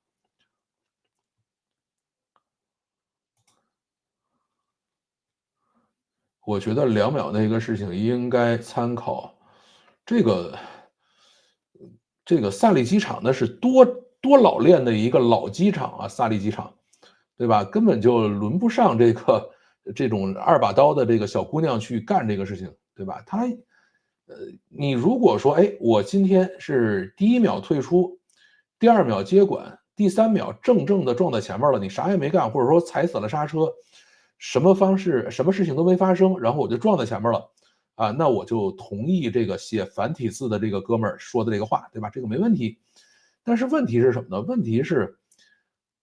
S1: 我觉得2秒那个事情应该参考这个萨利机场，那是多老练的一个老机场啊，萨利机场，对吧？根本就轮不上这种2把刀的这个小姑娘去干这个事情，对吧？你如果说，哎，我今天是第1秒退出，第2秒接管，第3秒正的撞在前面了，你啥也没干，或者说踩死了刹车，什么方式、什么事情都没发生，然后我就撞在前面了，啊，那我就同意这个写繁体字的这个哥们儿说的这个话，对吧？这个没问题。但是问题是什么呢？问题是，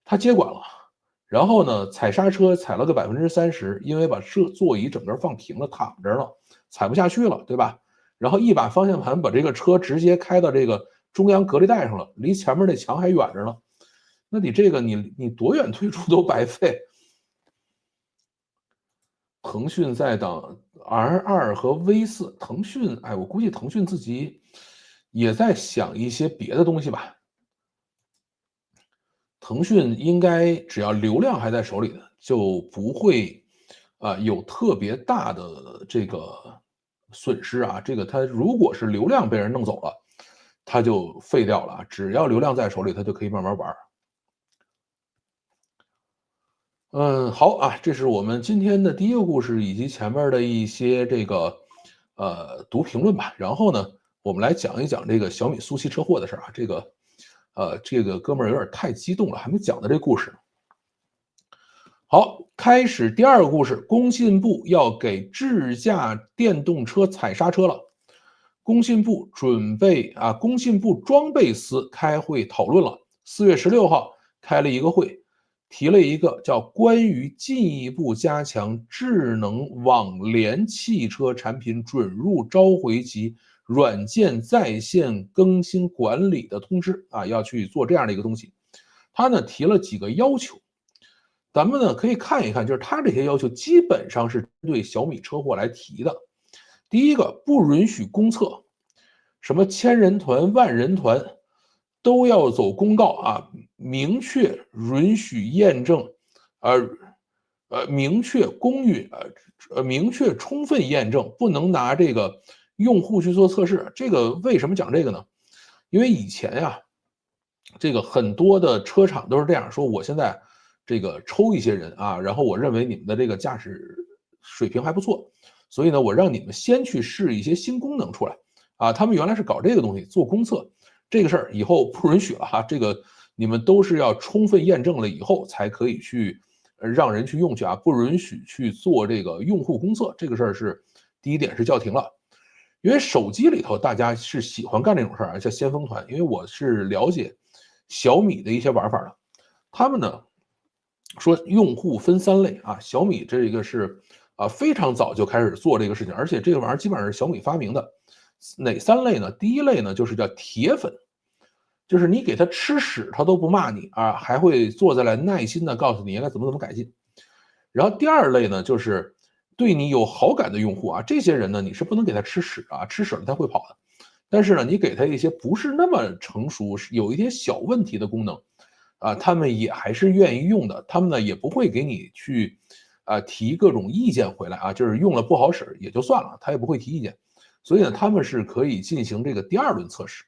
S1: 他接管了，然后呢，踩刹车踩了个30%，因为把座椅整个放平了，躺着了，踩不下去了，对吧？然后一把方向盘把这个车直接开到这个中央隔离带上了，离前面那墙还远着呢。那你这个你多远退出都白费。腾讯在等 R2和 V4，腾讯，哎，我估计腾讯自己也在想一些别的东西吧。腾讯应该只要流量还在手里的，就不会有特别大的这个损失啊。这个它如果是流量被人弄走了，它就废掉了。只要流量在手里，它就可以慢慢玩。好啊，这是我们今天的第一个故事，以及前面的一些这个读评论吧。然后呢，我们来讲一讲这个小米苏七车祸的事儿啊。这个哥们儿有点太激动了，还没讲到这故事。好，开始第二个故事，工信部要给智驾电动车踩刹车了。工信部装备司开会讨论了。4月16号开了一个会，提了一个叫关于进一步加强智能网联汽车产品准入召回及软件在线更新管理的通知啊，要去做这样的一个东西。他呢提了几个要求，咱们呢可以看一看，就是他这些要求基本上是针对小米车祸来提的。第一个，不允许公测，什么千人团、万人团都要走公告啊，明确允许验证，明确公允，明确充分验证，不能拿这个用户去做测试。这个为什么讲这个呢？因为以前呀，这个很多的车厂都是这样说，我现在这个抽一些人啊，然后我认为你们的这个驾驶水平还不错，所以呢，我让你们先去试一些新功能出来啊。他们原来是搞这个东西做公测，这个事儿以后不允许了哈。这个你们都是要充分验证了以后才可以去让人去用去啊，不允许去做这个用户公测。这个事儿是第一点是叫停了。因为手机里头大家是喜欢干这种事儿，叫先锋团。因为我是了解小米的一些玩法的，他们呢说用户分3类啊，小米这个是非常早就开始做这个事情，而且这个玩意儿基本上是小米发明的。哪3类呢？第一类呢就是叫铁粉，就是你给他吃屎他都不骂你啊，还会坐下来耐心的告诉你应该怎么改进。然后第二类呢就是对你有好感的用户啊，这些人呢你是不能给他吃屎啊，吃屎了他会跑的。但是呢，你给他一些不是那么成熟、有一点小问题的功能，啊，他们也还是愿意用的。他们呢也不会给你去提各种意见回来啊，就是用了不好使也就算了，他也不会提意见。所以呢，他们是可以进行这个第2轮测试。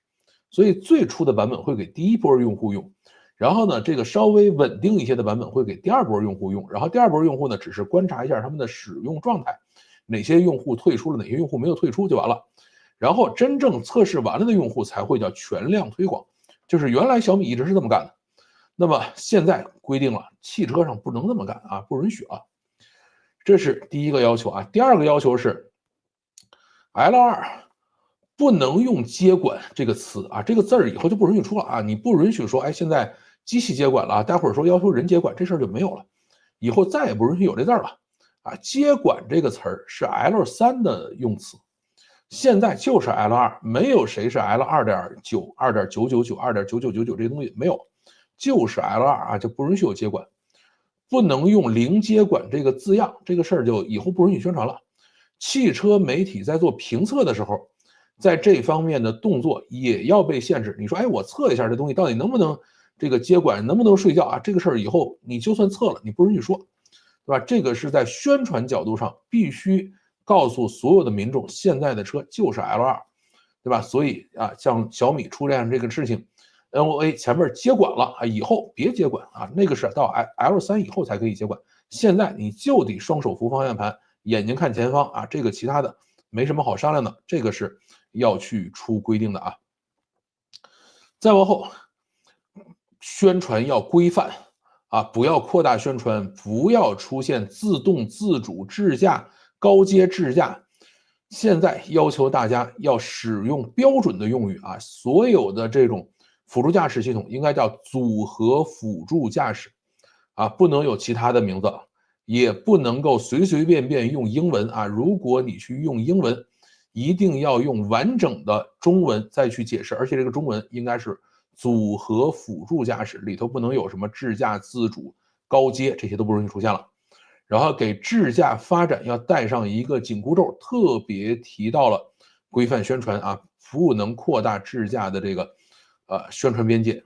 S1: 所以最初的版本会给第一波用户用，然后呢，这个稍微稳定一些的版本会给第2波用户用，然后第2波用户呢只是观察一下他们的使用状态，哪些用户退出了，哪些用户没有退出就完了。然后真正测试完了的用户才会叫全量推广，就是原来小米一直是这么干的。那么现在规定了，汽车上不能这么干啊，不允许啊。这是第一个要求啊。第2个要求是 L2 不能用接管这个词啊，这个字儿以后就不允许出了啊。你不允许说，哎，现在机器接管了，待会儿说要求人接管，这事儿就没有了，以后再也不允许有这字儿了啊。接管这个词儿是 L3 的用词。现在就是 L2，没有谁是 L2.9、2.999、2.9999这些东西没有，就是 L2 啊，就不允许有接管，不能用零接管这个字样，这个事儿就以后不允许宣传了。汽车媒体在做评测的时候，在这方面的动作也要被限制。你说，哎，我测一下这东西到底能不能这个接管，能不能睡觉啊？这个事儿以后你就算测了，你不允许说，对吧？这个是在宣传角度上必须告诉所有的民众，现在的车就是 L2，对吧？所以啊，像小米出现这个事情，NOA 前面接管了啊，以后别接管啊，那个是到 L3 以后才可以接管。现在你就得双手扶方向盘，眼睛看前方啊，这个其他的没什么好商量的，这个是要去出规定的啊。再往后，宣传要规范啊，不要扩大宣传，不要出现自动自主智驾、高阶智驾。现在要求大家要使用标准的用语啊，所有的这种辅助驾驶系统应该叫组合辅助驾驶啊，不能有其他的名字，也不能够随随便便用英文啊。如果你去用英文，一定要用完整的中文再去解释，而且这个中文应该是组合辅助驾驶，里头不能有什么智驾、自主、高阶，这些都不容易出现了。然后给智驾发展要带上一个紧箍咒，特别提到了规范宣传啊，不能扩大智驾的这个宣传边界，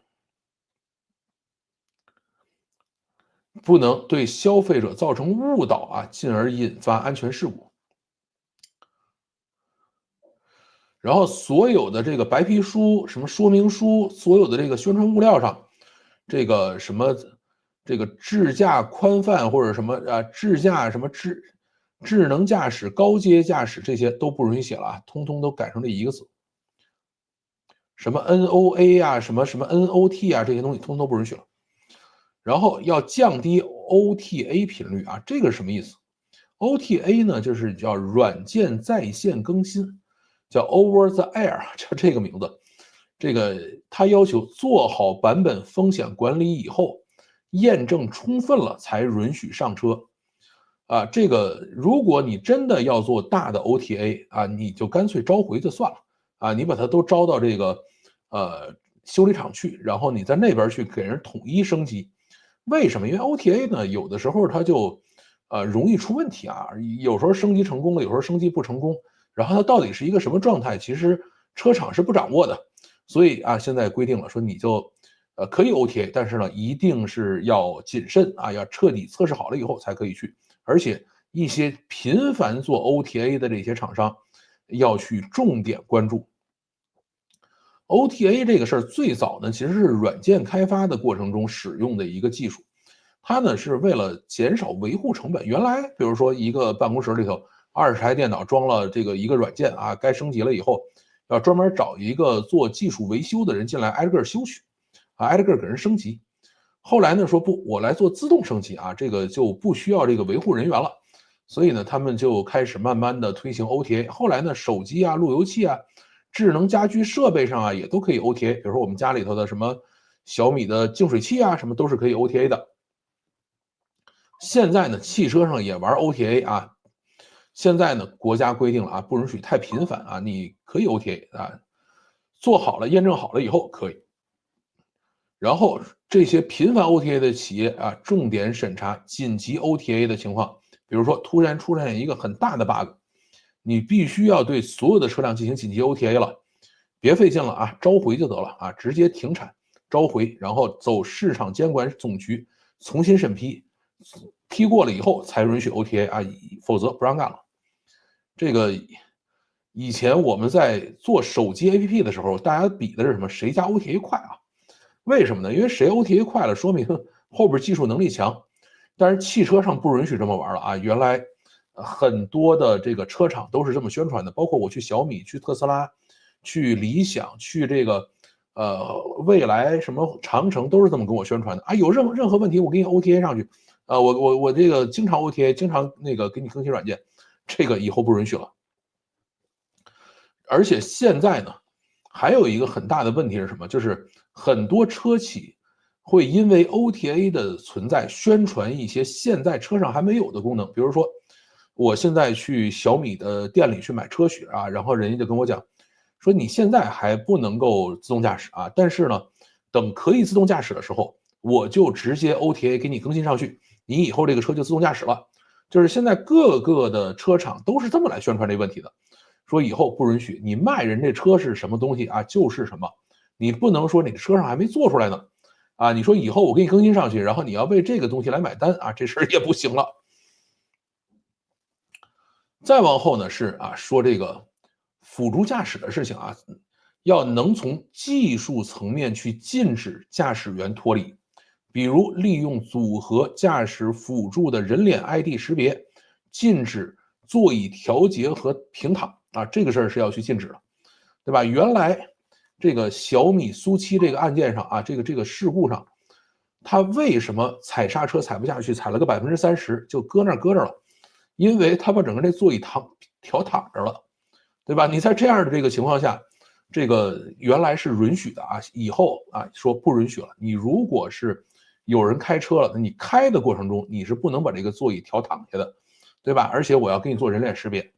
S1: 不能对消费者造成误导啊，进而引发安全事故。然后所有的这个白皮书、什么说明书，所有的这个宣传物料上，这个什么这个智驾宽泛或者什么智驾什么智能驾驶、高阶驾驶这些都不允许写了啊，通通都改成这一个字。什么 NOA 啊，什么什么 NOT 啊，这些东西通通都不允许了。然后要降低 OTA 频率啊，这个是什么意思？OTA 呢，就是叫软件在线更新，叫 Over the Air， 叫这个名字。这个它要求做好版本风险管理以后，验证充分了才允许上车。啊，这个如果你真的要做大的 OTA 啊，你就干脆召回就算了啊，你把它都招到这个修理厂去，然后你在那边去给人统一升级。为什么？因为 OTA 呢，有的时候它就容易出问题啊，有时候升级成功了，有时候升级不成功，然后它到底是一个什么状态，其实车厂是不掌握的。所以啊，现在规定了说你就可以 OTA， 但是呢，一定是要谨慎啊，要彻底测试好了以后才可以去。而且一些频繁做 OTA 的这些厂商要去重点关注。OTA 这个事儿最早呢，其实是软件开发的过程中使用的一个技术，它呢是为了减少维护成本。原来比如说一个办公室里头20台电脑装了这个一个软件啊，该升级了以后，要专门找一个做技术维修的人进来挨着个修去，啊，挨着个给人升级。后来呢说不，我来做自动升级啊，这个就不需要这个维护人员了。所以呢，他们就开始慢慢的推行 OTA。后来呢，手机啊、路由器啊、智能家居设备上啊，也都可以 OTA。比如说我们家里头的什么小米的净水器啊，什么都是可以 OTA 的。现在呢，汽车上也玩 OTA 啊。现在呢，国家规定了啊，不允许太频繁啊，你可以 OTA 啊，做好了、验证好了以后可以。然后这些频繁 OTA 的企业啊，重点审查紧急 OTA 的情况，比如说突然出现一个很大的 bug，你必须要对所有的车辆进行紧急 OTA 了，别费劲了啊，召回就得了啊，直接停产召回，然后走市场监管总局重新审批，批过了以后才允许 OTA 啊，否则不让干了。这个以前我们在做手机 APP 的时候，大家比的是什么？谁家 OTA 快啊？为什么呢？因为谁 OTA 快了，说明后边技术能力强。但是汽车上不允许这么玩了啊！原来很多的这个车厂都是这么宣传的，包括我去小米、去特斯拉、去理想、去这个蔚来、什么长城都是这么跟我宣传的啊！有任何问题我给你 OTA 上去，我这个经常 OTA，经常那个给你更新软件，这个以后不允许了。而且现在呢，还有一个很大的问题是什么？就是很多车企会因为 OTA 的存在，宣传一些现在车上还没有的功能。比如说，我现在去小米的店里去买车血啊，然后人家就跟我讲，说你现在还不能够自动驾驶啊，但是呢，等可以自动驾驶的时候，我就直接 OTA 给你更新上去，你以后这个车就自动驾驶了。就是现在各个的车厂都是这么来宣传这个问题的。说以后不允许你卖人这车是什么东西啊，就是什么，你不能说你的车上还没做出来呢，啊，你说以后我给你更新上去，然后你要为这个东西来买单啊，这事儿也不行了。再往后呢是啊，说这个辅助驾驶的事情啊，要能从技术层面去禁止驾驶员脱离，比如利用组合驾驶辅助的人脸 ID 识别，禁止座椅调节和平躺啊，这个事儿是要去禁止的，对吧？原来这个小米苏7这个案件上啊，这个事故上，他为什么踩刹车踩不下去，踩了个30%就搁那了？因为他把整个这座椅调躺着了，对吧？你在这样的这个情况下，这个原来是允许的啊，以后啊说不允许了。你如果是有人开车了，那你开的过程中你是不能把这个座椅调躺下的，对吧？而且我要给你做人脸识别，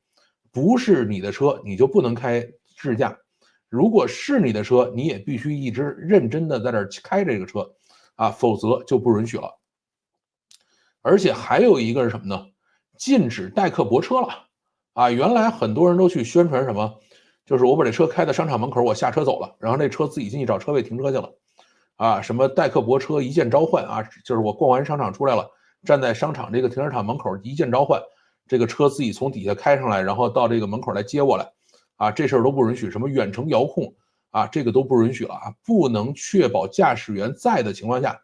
S1: 不是你的车你就不能开智驾，如果是你的车，你也必须一直认真的在这儿开这个车啊，否则就不允许了。而且还有一个是什么呢？禁止代客泊车了啊！原来很多人都去宣传什么，就是我把这车开到商场门口，我下车走了，然后这车自己进去找车位停车去了，啊，什么代客泊车一键召唤啊，就是我逛完商场出来了，站在商场这个停车场门口一键召唤，这个车自己从底下开上来，然后到这个门口来接我来，啊，这事儿都不允许。什么远程遥控啊，这个都不允许了啊，不能确保驾驶员在的情况下，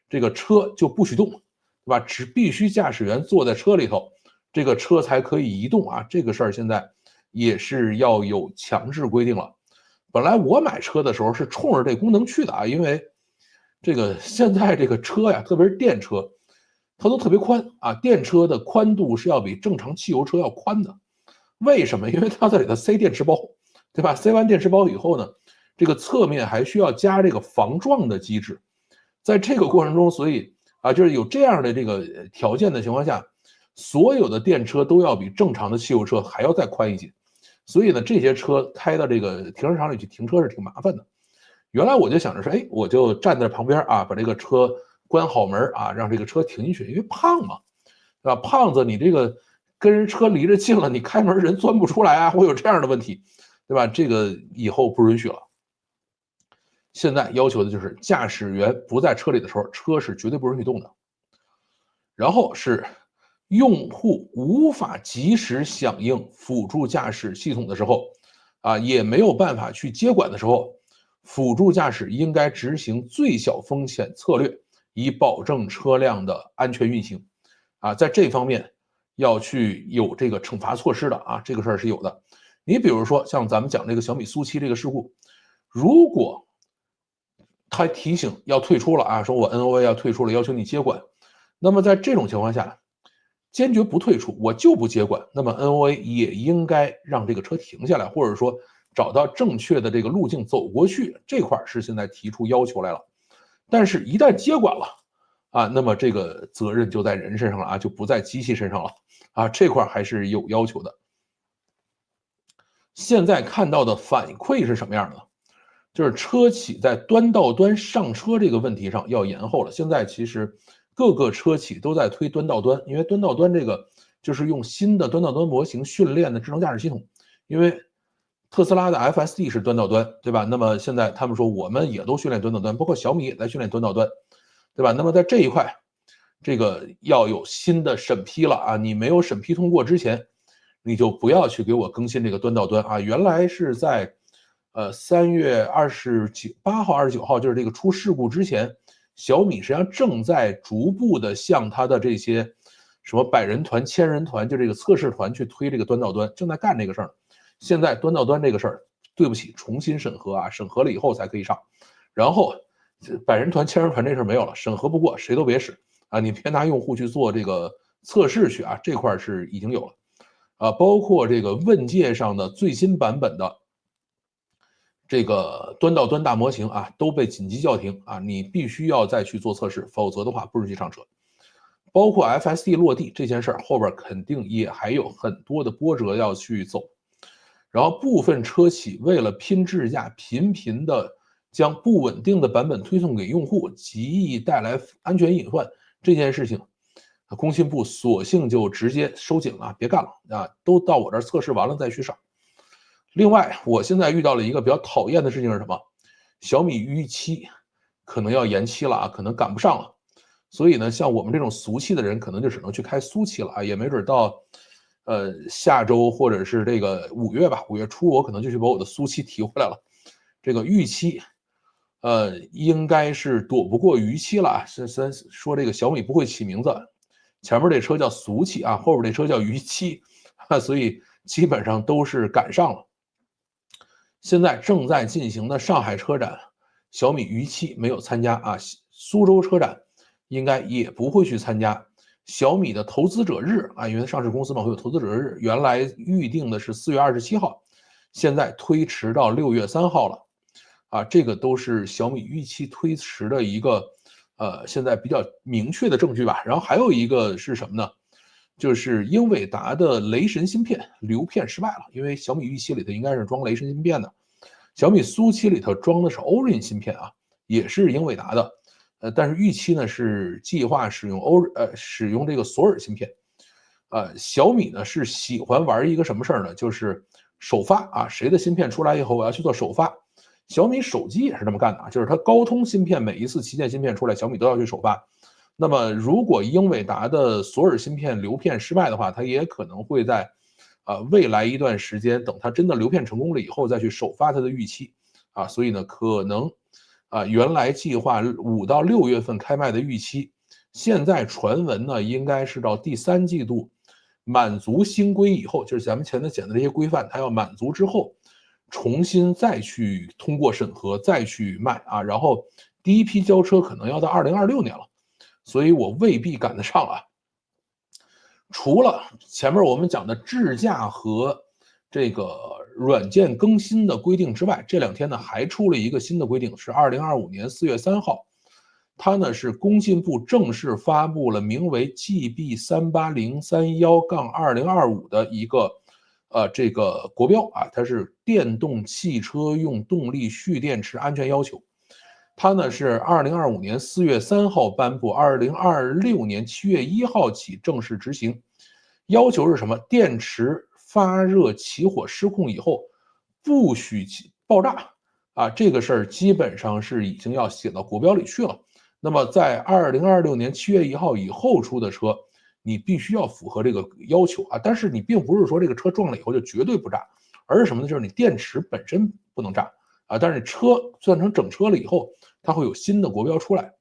S1: 这个车就不许动，对吧？只必须驾驶员坐在车里头，这个车才可以移动啊。这个事儿现在也是要有强制规定了。本来我买车的时候是冲着这功能去的啊，因为这个现在这个车呀，特别是电车，它都特别宽啊，电车的宽度是要比正常汽油车要宽的。为什么？因为它在里头塞电池包，对吧？塞完电池包以后呢，这个侧面还需要加这个防撞的机制。在这个过程中，所以啊，就是有这样的这个条件的情况下，所有的电车都要比正常的汽油车还要再宽一些。所以呢，这些车开到这个停车场里去停车是挺麻烦的。原来我就想着说，哎，我就站在旁边啊，把这个车关好门啊，让这个车停进去，因为胖嘛，对吧？胖子你这个跟人车离着近了，你开门人钻不出来啊，会有这样的问题，对吧？这个以后不允许了。现在要求的就是驾驶员不在车里的时候，车是绝对不允许动的。然后是用户无法及时响应辅助驾驶系统的时候，啊，也没有办法去接管的时候，辅助驾驶应该执行最小风险策略，以保证车辆的安全运行。啊，在这方面要去有这个惩罚措施的啊，这个事儿是有的。你比如说像咱们讲这个小米苏7这个事故，如果他提醒要退出了啊，说我 NOA 要退出了，要求你接管。那么在这种情况下，坚决不退出，我就不接管。那么 NOA 也应该让这个车停下来，或者说找到正确的这个路径走过去。这块是现在提出要求来了。但是，一旦接管了啊，那么这个责任就在人身上了啊，就不在机器身上了啊。这块还是有要求的。现在看到的反馈是什么样的？就是车企在端到端上车这个问题上要延后了。现在其实各个车企都在推端到端，因为端到端这个就是用新的端到端模型训练的智能驾驶系统。因为特斯拉的 FSD 是端到端，对吧？那么现在他们说我们也都训练端到端，包括小米也在训练端到端，对吧？那么在这一块，这个要有新的审批了啊！你没有审批通过之前，你就不要去给我更新这个端到端啊！原来是在3月28号、29号，就是这个出事故之前，小米实际上正在逐步的向它的这些什么100人团、1000人团，就这个测试团去推这个端到端，正在干这个事儿。现在端到端这个事儿，对不起，重新审核啊，审核了以后才可以上。然后100人团、1000人团这事儿没有了，审核不过谁都别使啊！你别拿用户去做这个测试去啊，这块是已经有了啊，包括这个问界上的最新版本的。这个端到端大模型啊，都被紧急叫停啊！你必须要再去做测试，否则的话不允许上车。包括 FSD 落地这件事儿，后边肯定也还有很多的波折要去走。然后部分车企为了拼智价，频频的将不稳定的版本推送给用户，极易带来安全隐患。这件事情，工信部索性就直接收紧了，别干了啊！都到我这儿测试完了再去上。另外，我现在遇到了一个比较讨厌的事情是什么？小米U7可能要延期了啊，可能赶不上了。所以呢，像我们这种俗气的人，可能就只能去开苏7了啊，也没准到下周或者是这个5月吧，5月初我可能就去把我的苏7提回来了。这个U7，应该是躲不过逾期了啊。咱说这个小米不会起名字，前面这车叫俗气啊，后边这车叫逾期啊，所以基本上都是赶上了。现在正在进行的上海车展，小米逾期没有参加啊。苏州车展应该也不会去参加。小米的投资者日啊，因为上市公司嘛会有投资者日，原来预定的是4月27号，现在推迟到6月3号了。啊，这个都是小米逾期推迟的一个现在比较明确的证据吧。然后还有一个是什么呢？就是英伟达的雷神芯片流片失败了，因为小米逾期里头应该是装雷神芯片的，小米苏7里头装的是 Orin 芯片啊，也是英伟达的，但是逾期呢是计划使用这个索尔芯片，小米呢是喜欢玩一个什么事儿呢？就是首发啊，谁的芯片出来以后我要去做首发，小米手机也是这么干的啊，就是它高通芯片每一次旗舰芯片出来，小米都要去首发。那么，如果英伟达的索尔芯片流片失败的话，它也可能会在未来一段时间，等它真的流片成功了以后，再去首发它的预期啊。所以呢，可能原来计划5到6月份开卖的预期，现在传闻呢应该是到第3季度满足新规以后，就是咱们前头讲的这些规范，它要满足之后，重新再去通过审核，再去卖啊。然后第一批交车可能要到2026年了，所以我未必赶得上啊。除了前面我们讲的智驾和这个软件更新的规定之外，这2天呢还出了一个新的规定，是2025年4月3号，它呢是工信部正式发布了名为 GB38031-2025 的一个这个国标啊，它是电动汽车用动力蓄电池安全要求。它呢是2025年4月3号颁布，2026年7月1号起正式执行。要求是什么？电池发热起火失控以后，不许爆炸啊！这个事儿基本上是已经要写到国标里去了。那么在2026年7月1号以后出的车，你必须要符合这个要求啊。但是你并不是说这个车撞了以后就绝对不炸，而是什么呢？就是你电池本身不能炸啊。但是车算成整车了以后，它会有新的国标出来。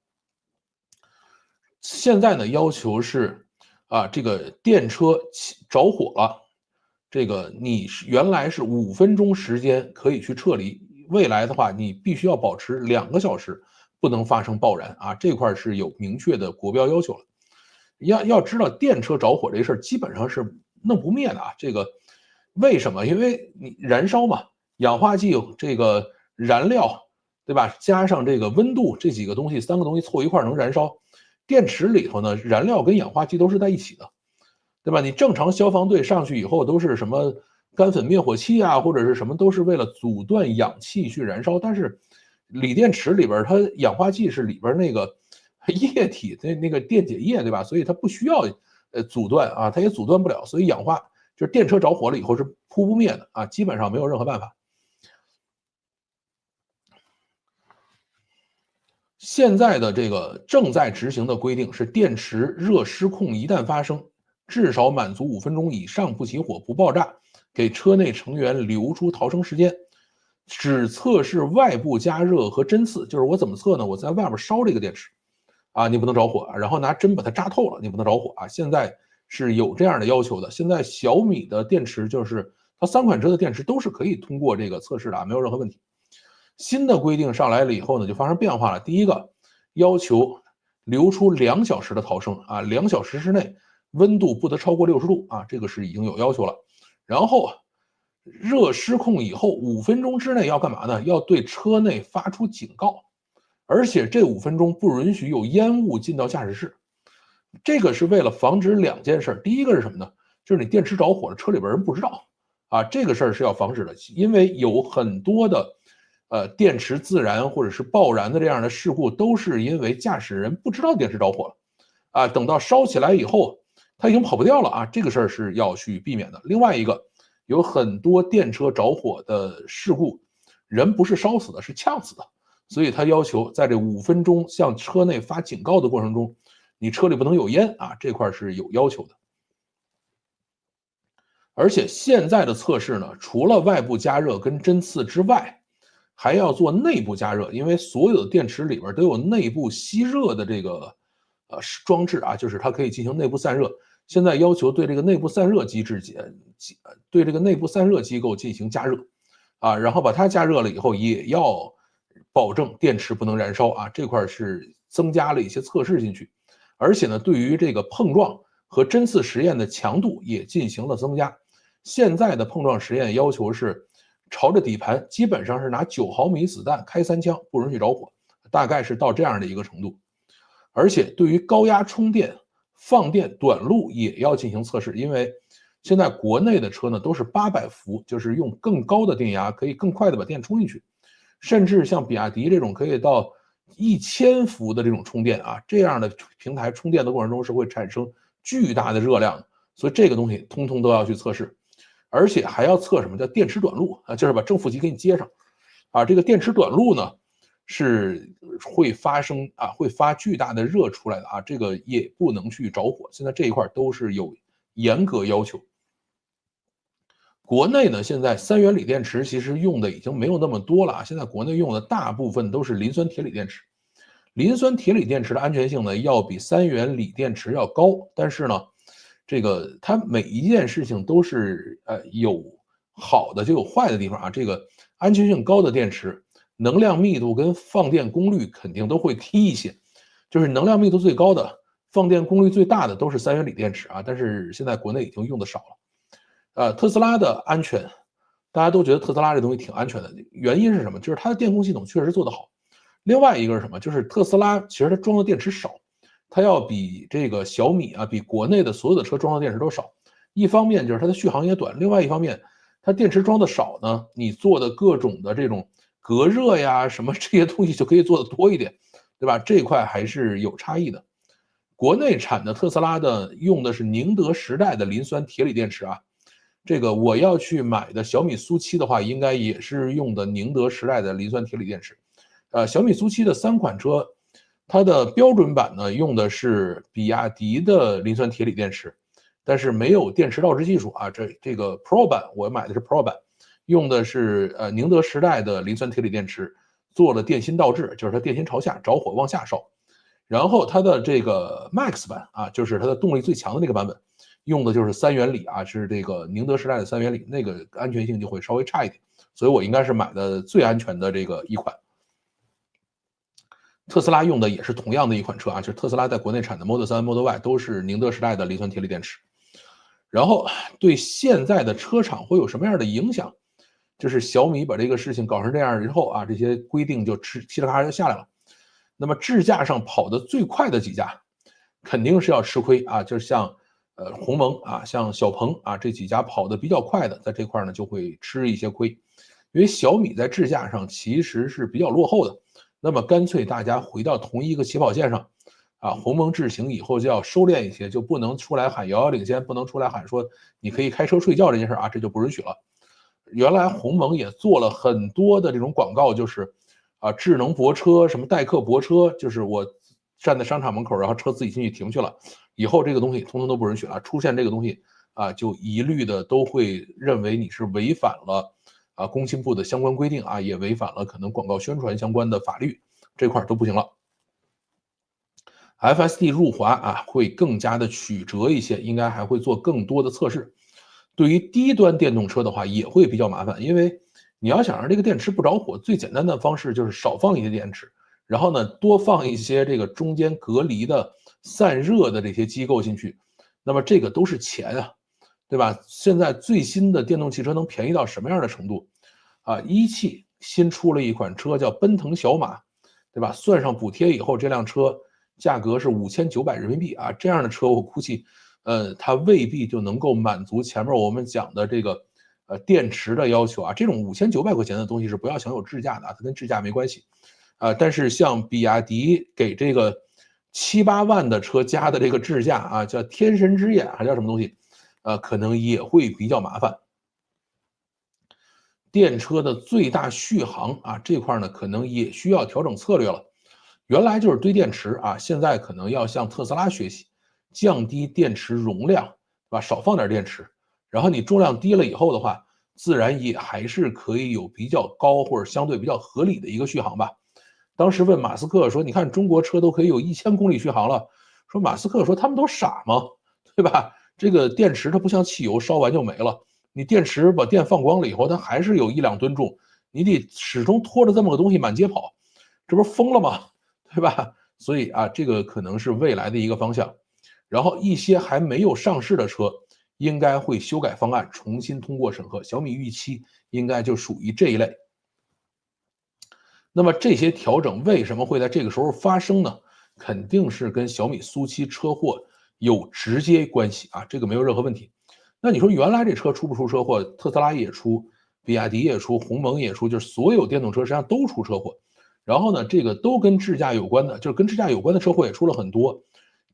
S1: 现在呢，要求是这个电车着火了，这个你原来是5分钟时间可以去撤离，未来的话你必须要保持2个小时，不能发生爆燃啊。这块是有明确的国标要求了。要知道电车着火这事儿基本上是弄不灭的啊。这个为什么？因为你燃烧嘛，氧化剂这个燃料，对吧？加上这个温度，这几个东西3个东西凑一块能燃烧。电池里头呢，燃料跟氧化剂都是在一起的，对吧？你正常消防队上去以后都是什么干粉灭火器啊，或者是什么，都是为了阻断氧气去燃烧。但是锂电池里边它氧化剂是里边那个液体的那个电解液，对吧？所以它不需要阻断啊，它也阻断不了。所以氧化就是电车着火了以后是扑不灭的啊，基本上没有任何办法。现在的这个正在执行的规定是，电池热失控一旦发生，至少满足5分钟以上不起火不爆炸，给车内成员留出逃生时间。只测试外部加热和针刺，就是我怎么测呢？我在外面烧这个电池啊，你不能着火，然后拿针把它扎透了，你不能着火啊。现在是有这样的要求的。现在小米的电池就是它3款车的电池都是可以通过这个测试的啊，没有任何问题。新的规定上来了以后呢，就发生变化了。第一个，要求留出2小时的逃生啊，2小时之内温度不得超过60度啊，这个是已经有要求了。然后热失控以后5分钟之内要干嘛呢？要对车内发出警告，而且这5分钟不允许有烟雾进到驾驶室。这个是为了防止2件事。第一个是什么呢？就是你电池着火了，车里边人不知道啊，这个事儿是要防止的，因为有很多的电池自燃或者是爆燃的这样的事故，都是因为驾驶人不知道电池着火了啊，等到烧起来以后，他已经跑不掉了啊，这个事儿是要去避免的。另外一个，有很多电车着火的事故，人不是烧死的，是呛死的，所以他要求在这5分钟向车内发警告的过程中，你车里不能有烟啊，这块是有要求的。而且现在的测试呢，除了外部加热跟针刺之外，还要做内部加热，因为所有的电池里边都有内部吸热的这个装置啊，就是它可以进行内部散热。现在要求对这个内部散热对这个内部散热机构进行加热啊，然后把它加热了以后，也要保证电池不能燃烧啊，这块是增加了一些测试进去。而且呢，对于这个碰撞和针刺实验的强度也进行了增加。现在的碰撞实验要求是朝着底盘，基本上是拿9毫米子弹开3枪，不允许着火，大概是到这样的一个程度。而且对于高压充电、放电短路也要进行测试，因为现在国内的车呢都是800伏，就是用更高的电压可以更快的把电充进去，甚至像比亚迪这种可以到1000伏的这种充电啊，这样的平台充电的过程中是会产生巨大的热量，所以这个东西通通都要去测试。而且还要测什么叫电池短路啊，就是把正负极给你接上啊。这个电池短路呢是会发巨大的热出来的啊，这个也不能去着火。现在这一块都是有严格要求。国内呢，现在3元锂电池其实用的已经没有那么多了啊，现在国内用的大部分都是磷酸铁锂电池。磷酸铁锂电池的安全性呢，要比3元锂电池要高，但是呢，这个它每一件事情都是有好的就有坏的地方啊。这个安全性高的电池，能量密度跟放电功率肯定都会低一些，就是能量密度最高的、放电功率最大的都是3元锂电池啊，但是现在国内已经用的少了。特斯拉的安全，大家都觉得特斯拉这东西挺安全的，原因是什么？就是它的电控系统确实做得好。另外一个是什么？就是特斯拉其实它装的电池少，它要比这个小米啊，比国内的所有的车装的电池都少。一方面就是它的续航也短，另外一方面它电池装的少呢，你做的各种的这种隔热呀什么这些东西就可以做的多一点，对吧？这块还是有差异的。国内产的特斯拉的用的是宁德时代的磷酸铁锂电池啊，这个我要去买的小米苏7的话，应该也是用的宁德时代的磷酸铁锂电池。小米苏7的3款车，它的标准版呢用的是比亚迪的磷酸铁锂电池，但是没有电池倒置技术啊。这个 Pro 版我买的是 Pro 版，用的是宁德时代的磷酸铁锂电池，做了电芯倒置，就是它电芯朝下着火往下烧。然后它的这个 Max 版啊，就是它的动力最强的那个版本，用的就是3元锂啊，是这个宁德时代的3元锂，那个安全性就会稍微差一点，所以我应该是买的最安全的这个一款。特斯拉用的也是同样的一款车啊，就是特斯拉在国内产的 Model 3、Model Y 都是宁德时代的磷酸铁锂电池。然后对现在的车厂会有什么样的影响？就是小米把这个事情搞成这样之后啊，这些规定就嘁哩咔嚓就下来了。那么智驾上跑得最快的几家，肯定是要吃亏啊，就是像鸿蒙啊，像小鹏啊这几家跑得比较快的，在这块呢就会吃一些亏，因为小米在智驾上其实是比较落后的。那么干脆大家回到同一个起跑线上，啊，鸿蒙智行以后就要收敛一些，就不能出来喊遥遥领先，不能出来喊说你可以开车睡觉这件事啊，这就不允许了。原来鸿蒙也做了很多的这种广告，就是智能泊车，什么代客泊车，就是我站在商场门口，然后车自己进去停去了，以后这个东西通通都不允许了。出现这个东西啊，就一律的都会认为你是违反了工信部的相关规定啊，也违反了可能广告宣传相关的法律，这块都不行了。FSD 入华啊，会更加的曲折一些，应该还会做更多的测试。对于低端电动车的话，也会比较麻烦，因为你要想让这个电池不着火，最简单的方式就是少放一些电池，然后呢，多放一些这个中间隔离的散热的这些机构进去，那么这个都是钱啊，对吧？现在最新的电动汽车能便宜到什么样的程度？一汽新出了一款车叫奔腾小马，对吧？算上补贴以后，这辆车价格是5900人民币啊，这样的车我估计，它未必就能够满足前面我们讲的这个电池的要求啊。这种5900块钱的东西是不要想有智驾的，它跟智驾没关系。但是像比亚迪给这个7、8万的车加的这个智驾啊，叫天神之眼还叫什么东西？可能也会比较麻烦。电车的最大续航啊，这块呢可能也需要调整策略了。原来就是堆电池啊，现在可能要向特斯拉学习，降低电池容量，是吧？少放点电池，然后你重量低了以后的话，自然也还是可以有比较高或者相对比较合理的一个续航吧。当时问马斯克说：“你看中国车都可以有1000公里续航了。”说马斯克说：“他们都傻吗？对吧？这个电池它不像汽油，烧完就没了。你电池把电放光了以后，它还是有1、2吨重，你得始终拖着这么个东西满街跑，这不是疯了吗？对吧？所以啊，这个可能是未来的一个方向。然后一些还没有上市的车，应该会修改方案，重新通过审核。小米预期应该就属于这一类。那么这些调整为什么会在这个时候发生呢？肯定是跟小米苏7车祸有直接关系啊，这个没有任何问题。那你说原来这车出不出车祸？特斯拉也出，比亚迪也出，鸿蒙也出，就是所有电动车实际上都出车祸。然后呢，这个都跟智驾有关的，就是跟智驾有关的车祸也出了很多，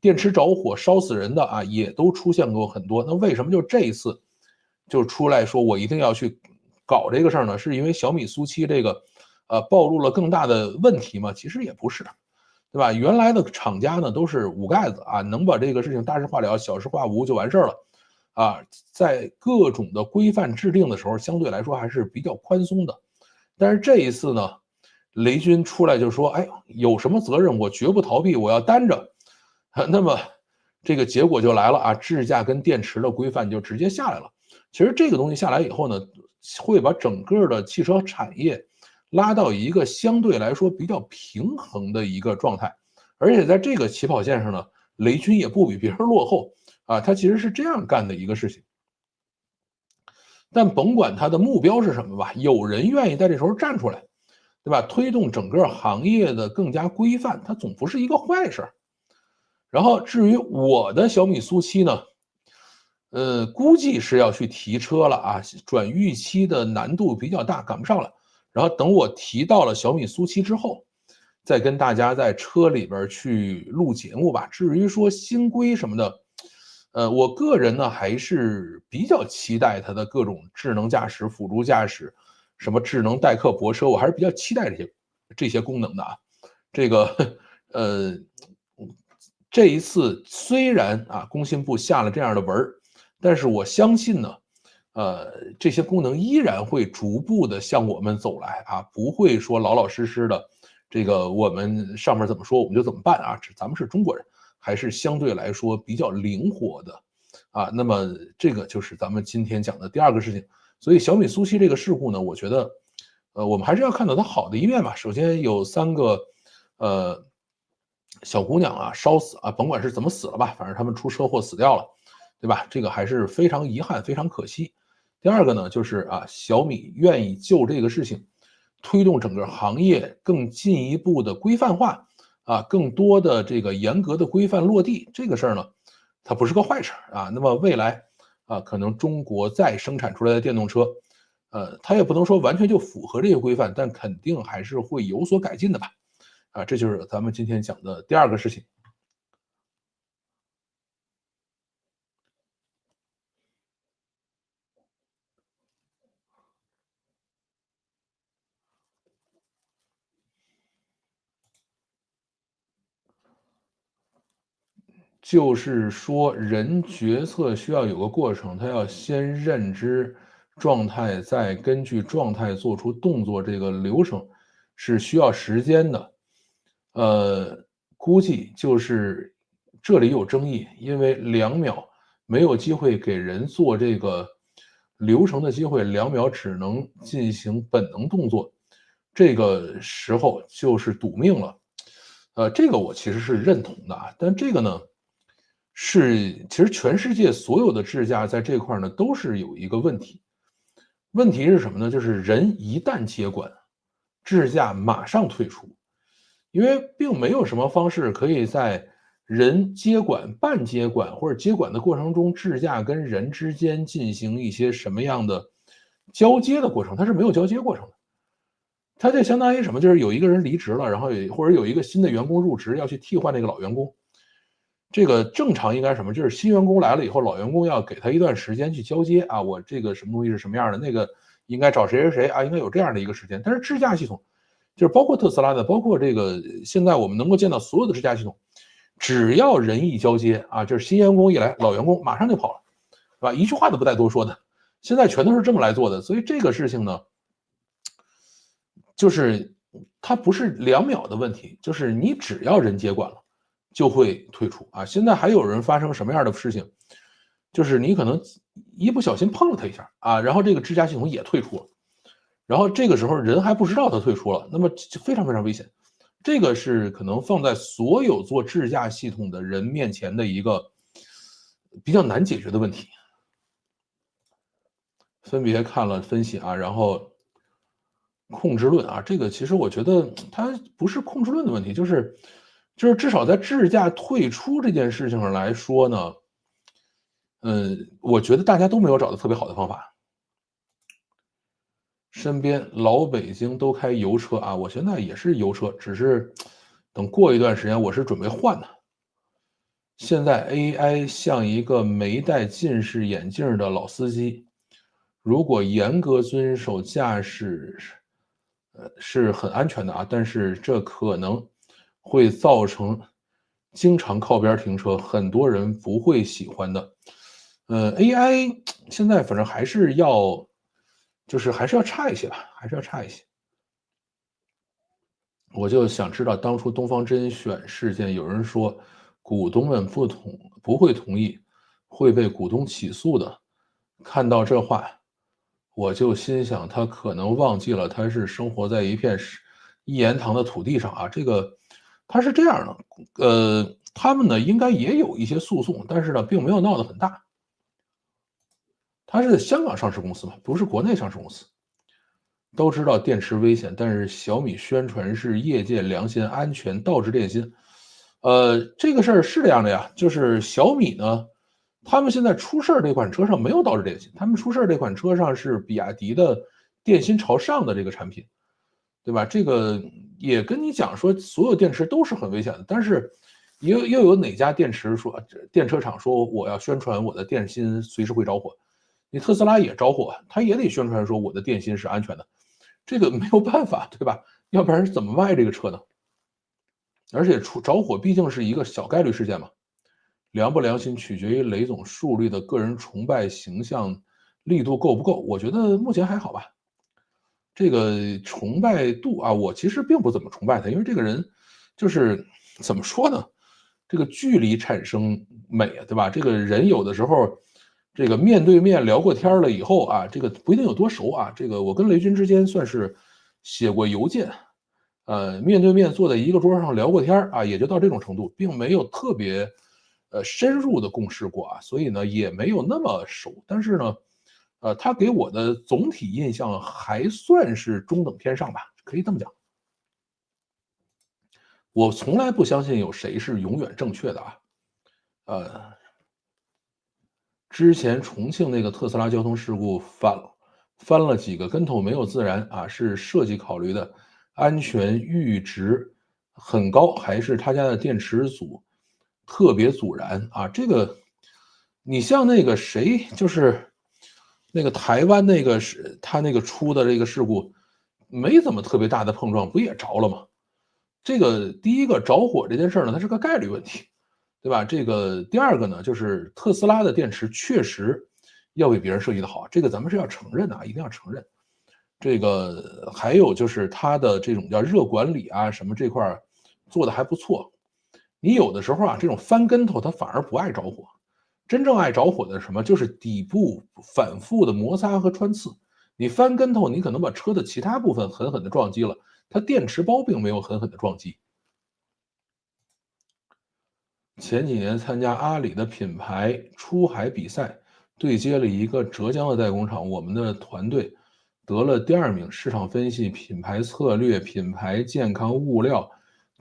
S1: 电池着火烧死人的啊，也都出现过很多。那为什么就这一次就出来说我一定要去搞这个事儿呢？是因为小米苏7这个暴露了更大的问题吗？其实也不是，对吧？原来的厂家呢都是捂盖子啊，能把这个事情大事化了，小事化无就完事儿了。在各种的规范制定的时候，相对来说还是比较宽松的。但是这一次呢，雷军出来就说：“哎，有什么责任我绝不逃避，我要担着。”那么这个结果就来了啊，智驾跟电池的规范就直接下来了。其实这个东西下来以后呢，会把整个的汽车产业拉到一个相对来说比较平衡的一个状态，而且在这个起跑线上呢，雷军也不比别人落后啊，他其实是这样干的一个事情。但甭管他的目标是什么吧，有人愿意在这时候站出来，对吧？推动整个行业的更加规范，它总不是一个坏事。然后至于我的小米苏7呢，估计是要去提车了啊，转预期的难度比较大，赶不上了。然后等我提到了小米苏7之后，再跟大家在车里边去录节目吧。至于说新规什么的，我个人呢还是比较期待它的各种智能驾驶、辅助驾驶，什么智能代客泊车，我还是比较期待这些功能的啊。这个呃，这一次虽然啊工信部下了这样的文儿，但是我相信呢，这些功能依然会逐步的向我们走来啊，不会说老老实实的，这个我们上面怎么说我们就怎么办啊，咱们是中国人，还是相对来说比较灵活的啊。那么这个就是咱们今天讲的第二个事情。所以小米苏7这个事故呢，我觉得，我们还是要看到它好的一面吧。首先有3个，小姑娘啊烧死啊，甭管是怎么死了吧，反正他们出车祸死掉了，对吧？这个还是非常遗憾，非常可惜。第二个呢，就是啊，小米愿意就这个事情，推动整个行业更进一步的规范化啊，更多的这个严格的规范落地，这个事儿呢，它不是个坏事啊。那么未来啊，可能中国再生产出来的电动车，它也不能说完全就符合这些规范，但肯定还是会有所改进的吧。啊，这就是咱们今天讲的第二个事情。就是说人决策需要有个过程，他要先认知状态，再根据状态做出动作，这个流程是需要时间的。估计就是这里有争议，因为2秒没有机会给人做这个流程的机会，2秒只能进行本能动作，这个时候就是赌命了。这个我其实是认同的啊，但这个呢，其实全世界所有的智驾在这块儿呢都是有一个问题，问题是什么呢？就是人一旦接管，智驾马上退出，因为并没有什么方式可以在人接管、半接管或者接管的过程中，智驾跟人之间进行一些什么样的交接的过程，它是没有交接过程的。它就相当于什么？就是有一个人离职了，然后或者有一个新的员工入职，要去替换那个老员工。这个正常应该什么？就是新员工来了以后，老员工要给他一段时间去交接啊，我这个什么东西是什么样的，那个应该找谁谁谁啊，应该有这样的一个时间。但是智驾系统，就是包括特斯拉的，包括这个现在我们能够见到所有的智驾系统，只要人一交接啊，就是新员工一来，老员工马上就跑了，是吧？一句话都不带多说的。现在全都是这么来做的，所以这个事情呢，就是它不是2秒的问题，就是你只要人接管了，就会退出啊。现在还有人发生什么样的事情，就是你可能一不小心碰了他一下啊，然后这个智驾系统也退出了，然后这个时候人还不知道他退出了，那么就非常非常危险。这个是可能放在所有做智驾系统的人面前的一个比较难解决的问题。分别看了分析啊，然后控制论啊，这个其实我觉得它不是控制论的问题，就是至少在智驾退出这件事情上来说呢，我觉得大家都没有找到特别好的方法。身边老北京都开油车啊，我现在也是油车，只是等过一段时间我是准备换的。现在 AI 像一个没戴近视眼镜的老司机，如果严格遵守驾驶，是很安全的啊，但是这可能会造成经常靠边停车，很多人不会喜欢的。AI 现在反正还是要，就是还是要差一些吧，还是要差一些。我就想知道，当初东方甄选事件，有人说股东们不会同意，会被股东起诉的。看到这话，我就心想，他可能忘记了他是生活在一片一言堂的土地上啊。这个他是这样的，他们呢应该也有一些诉讼，但是呢并没有闹得很大。它是香港上市公司嘛，不是国内上市公司。都知道电池危险，但是小米宣传是业界良心、安全、倒置电芯。这个事儿是这样的呀，就是小米呢，他们现在出事儿这款车上没有倒置电芯，他们出事儿这款车上是比亚迪的电芯朝上的这个产品，对吧？这个也跟你讲说，所有电池都是很危险的，但是又有哪家电车厂说我要宣传我的电芯随时会着火？你特斯拉也着火，它也得宣传说我的电芯是安全的。这个没有办法，对吧？要不然怎么卖这个车呢？而且着火毕竟是一个小概率事件嘛，良不良心取决于雷总树立的个人崇拜形象力度够不够。我觉得目前还好吧。这个崇拜度啊，我其实并不怎么崇拜他，因为这个人就是怎么说呢？这个距离产生美，对吧？这个人有的时候，这个面对面聊过天了以后啊，这个不一定有多熟啊。这个我跟雷军之间算是写过邮件，面对面坐在一个桌上聊过天啊，也就到这种程度，并没有特别深入的共事过啊，所以呢也没有那么熟。但是呢，他给我的总体印象还算是中等偏上吧，可以这么讲。我从来不相信有谁是永远正确的啊。呃，之前重庆那个特斯拉交通事故翻了几个跟头没有自燃啊，是设计考虑的，安全阈值很高，还是他家的电池组特别阻燃啊？这个，你像那个谁，就是那个台湾那个是他那个出的这个事故，没怎么特别大的碰撞，不也着了吗？这个第一个着火这件事儿呢，它是个概率问题，对吧？这个第二个呢，就是特斯拉的电池确实要比别人设计的好，这个咱们是要承认的啊，一定要承认。这个还有就是它的这种叫热管理啊什么这块儿做的还不错。你有的时候啊，这种翻跟头它反而不爱着火，真正爱着火的是什么？就是底部反复的摩擦和穿刺。你翻跟头，你可能把车的其他部分狠狠的撞击了，它电池包并没有狠狠的撞击。前几年参加阿里的品牌出海比赛，对接了一个浙江的代工厂，我们的团队得了第二名，市场分析、品牌策略、品牌健康、物料、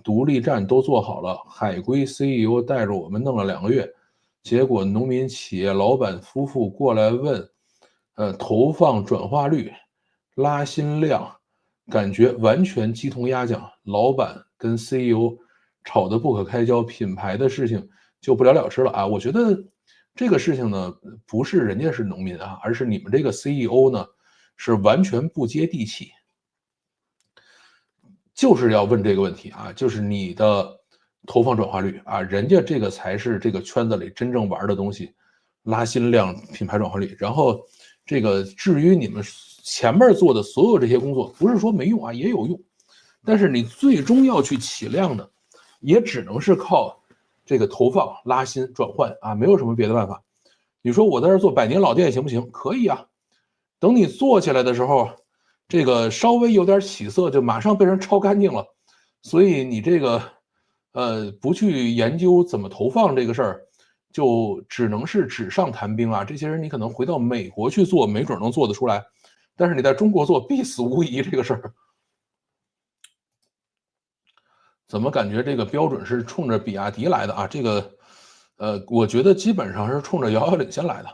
S1: 独立站都做好了。海归 CEO 带着我们弄了2个月，结果农民企业老板夫妇过来问，投放转化率、拉新量，感觉完全鸡同鸭讲。老板跟 CEO 吵得不可开交，品牌的事情就不了了之了啊！我觉得这个事情呢，不是人家是农民啊，而是你们这个 CEO 呢是完全不接地气，就是要问这个问题啊，就是你的投放转化率啊，人家这个才是这个圈子里真正玩的东西，拉新量、品牌转化率。然后这个至于你们前面做的所有这些工作，不是说没用啊，也有用，但是你最终要去起量的，也只能是靠这个投放、拉新、转换啊，没有什么别的办法。你说我在这做100年老店行不行？可以啊。等你做起来的时候，这个稍微有点起色，就马上被人抄干净了。所以你这个，不去研究怎么投放这个事儿，就只能是纸上谈兵啊。这些人你可能回到美国去做，没准能做得出来，但是你在中国做必死无疑这个事儿。怎么感觉这个标准是冲着比亚迪来的啊？这个，我觉得基本上是冲着遥遥领先来的。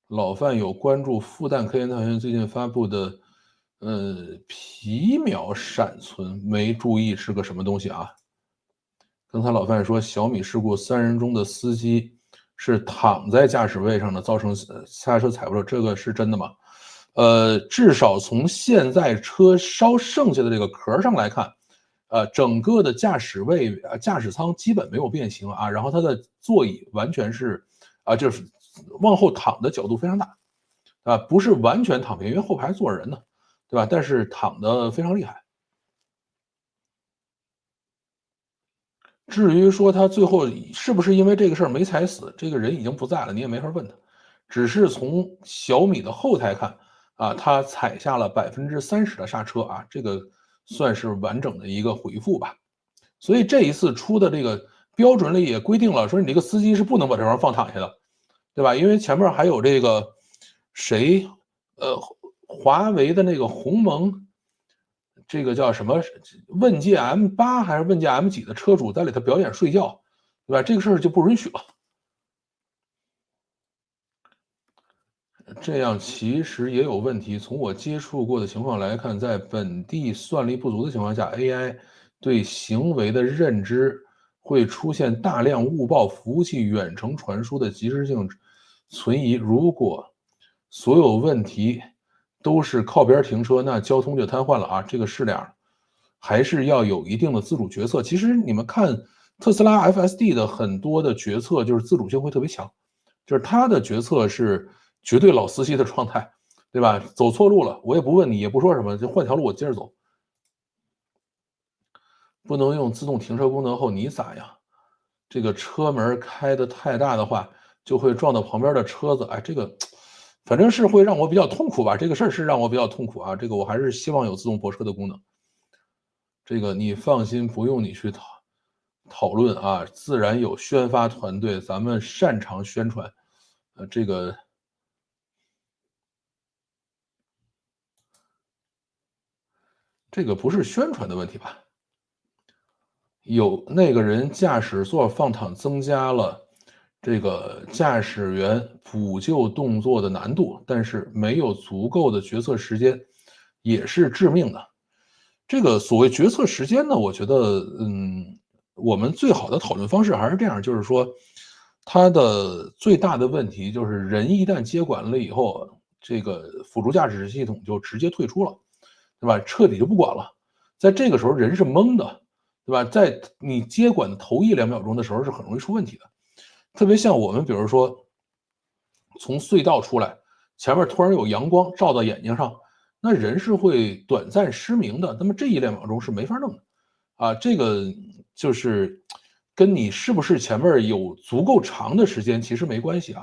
S1: 老范有关注复旦科研大学最近发布的，皮秒闪存，没注意是个什么东西啊？刚才老范说小米事故3人中的司机是躺在驾驶位上的，造成刹车踩不住，这个是真的吗？至少从现在车烧剩下的这个壳上来看，整个的驾驶舱基本没有变形啊，然后它的座椅完全是就是往后躺的角度非常大，不是完全躺平，因为后排坐着人呢，对吧？但是躺的非常厉害。至于说他最后是不是因为这个事儿没踩死，这个人已经不在了，你也没法问他。只是从小米的后台看，他踩下了30%的刹车这个算是完整的一个回复吧。所以这一次出的这个标准里也规定了，说你这个司机是不能把这玩意儿放躺下的，对吧？因为前面还有这个谁，华为的那个鸿蒙，这个叫什么问界 M8还是问界 M 几的车主在里头表演睡觉，对吧？这个事儿就不允许了。这样其实也有问题。从我接触过的情况来看，在本地算力不足的情况下，AI 对行为的认知会出现大量误报、服务器远程传输的及时性存疑。如果所有问题都是靠边停车，那交通就瘫痪了这个是这样，还是要有一定的自主决策。其实你们看特斯拉 FSD 的很多的决策，就是自主性会特别强。就是他的决策是绝对老司机的状态，对吧？走错路了，我也不问你，也不说什么，就换条路，我接着走。不能用自动停车功能后，你咋样？这个车门开的太大的话，就会撞到旁边的车子。这个反正是会让我比较痛苦吧。这个事儿是让我比较痛苦这个我还是希望有自动泊车的功能。这个你放心，不用你去讨论自然有宣发团队，咱们擅长宣传。这个不是宣传的问题吧？有那个人驾驶座放躺增加了这个驾驶员补救动作的难度，但是没有足够的决策时间，也是致命的。这个所谓决策时间呢，我觉得，我们最好的讨论方式还是这样，就是说，它的最大的问题就是人一旦接管了以后，这个辅助驾驶系统就直接退出了，对吧？彻底就不管了。在这个时候人是懵的，对吧？在你接管的头1-2秒钟的时候是很容易出问题的。特别像我们比如说从隧道出来，前面突然有阳光照到眼睛上，那人是会短暂失明的。那么这1-2秒钟是没法弄的这个就是跟你是不是前面有足够长的时间其实没关系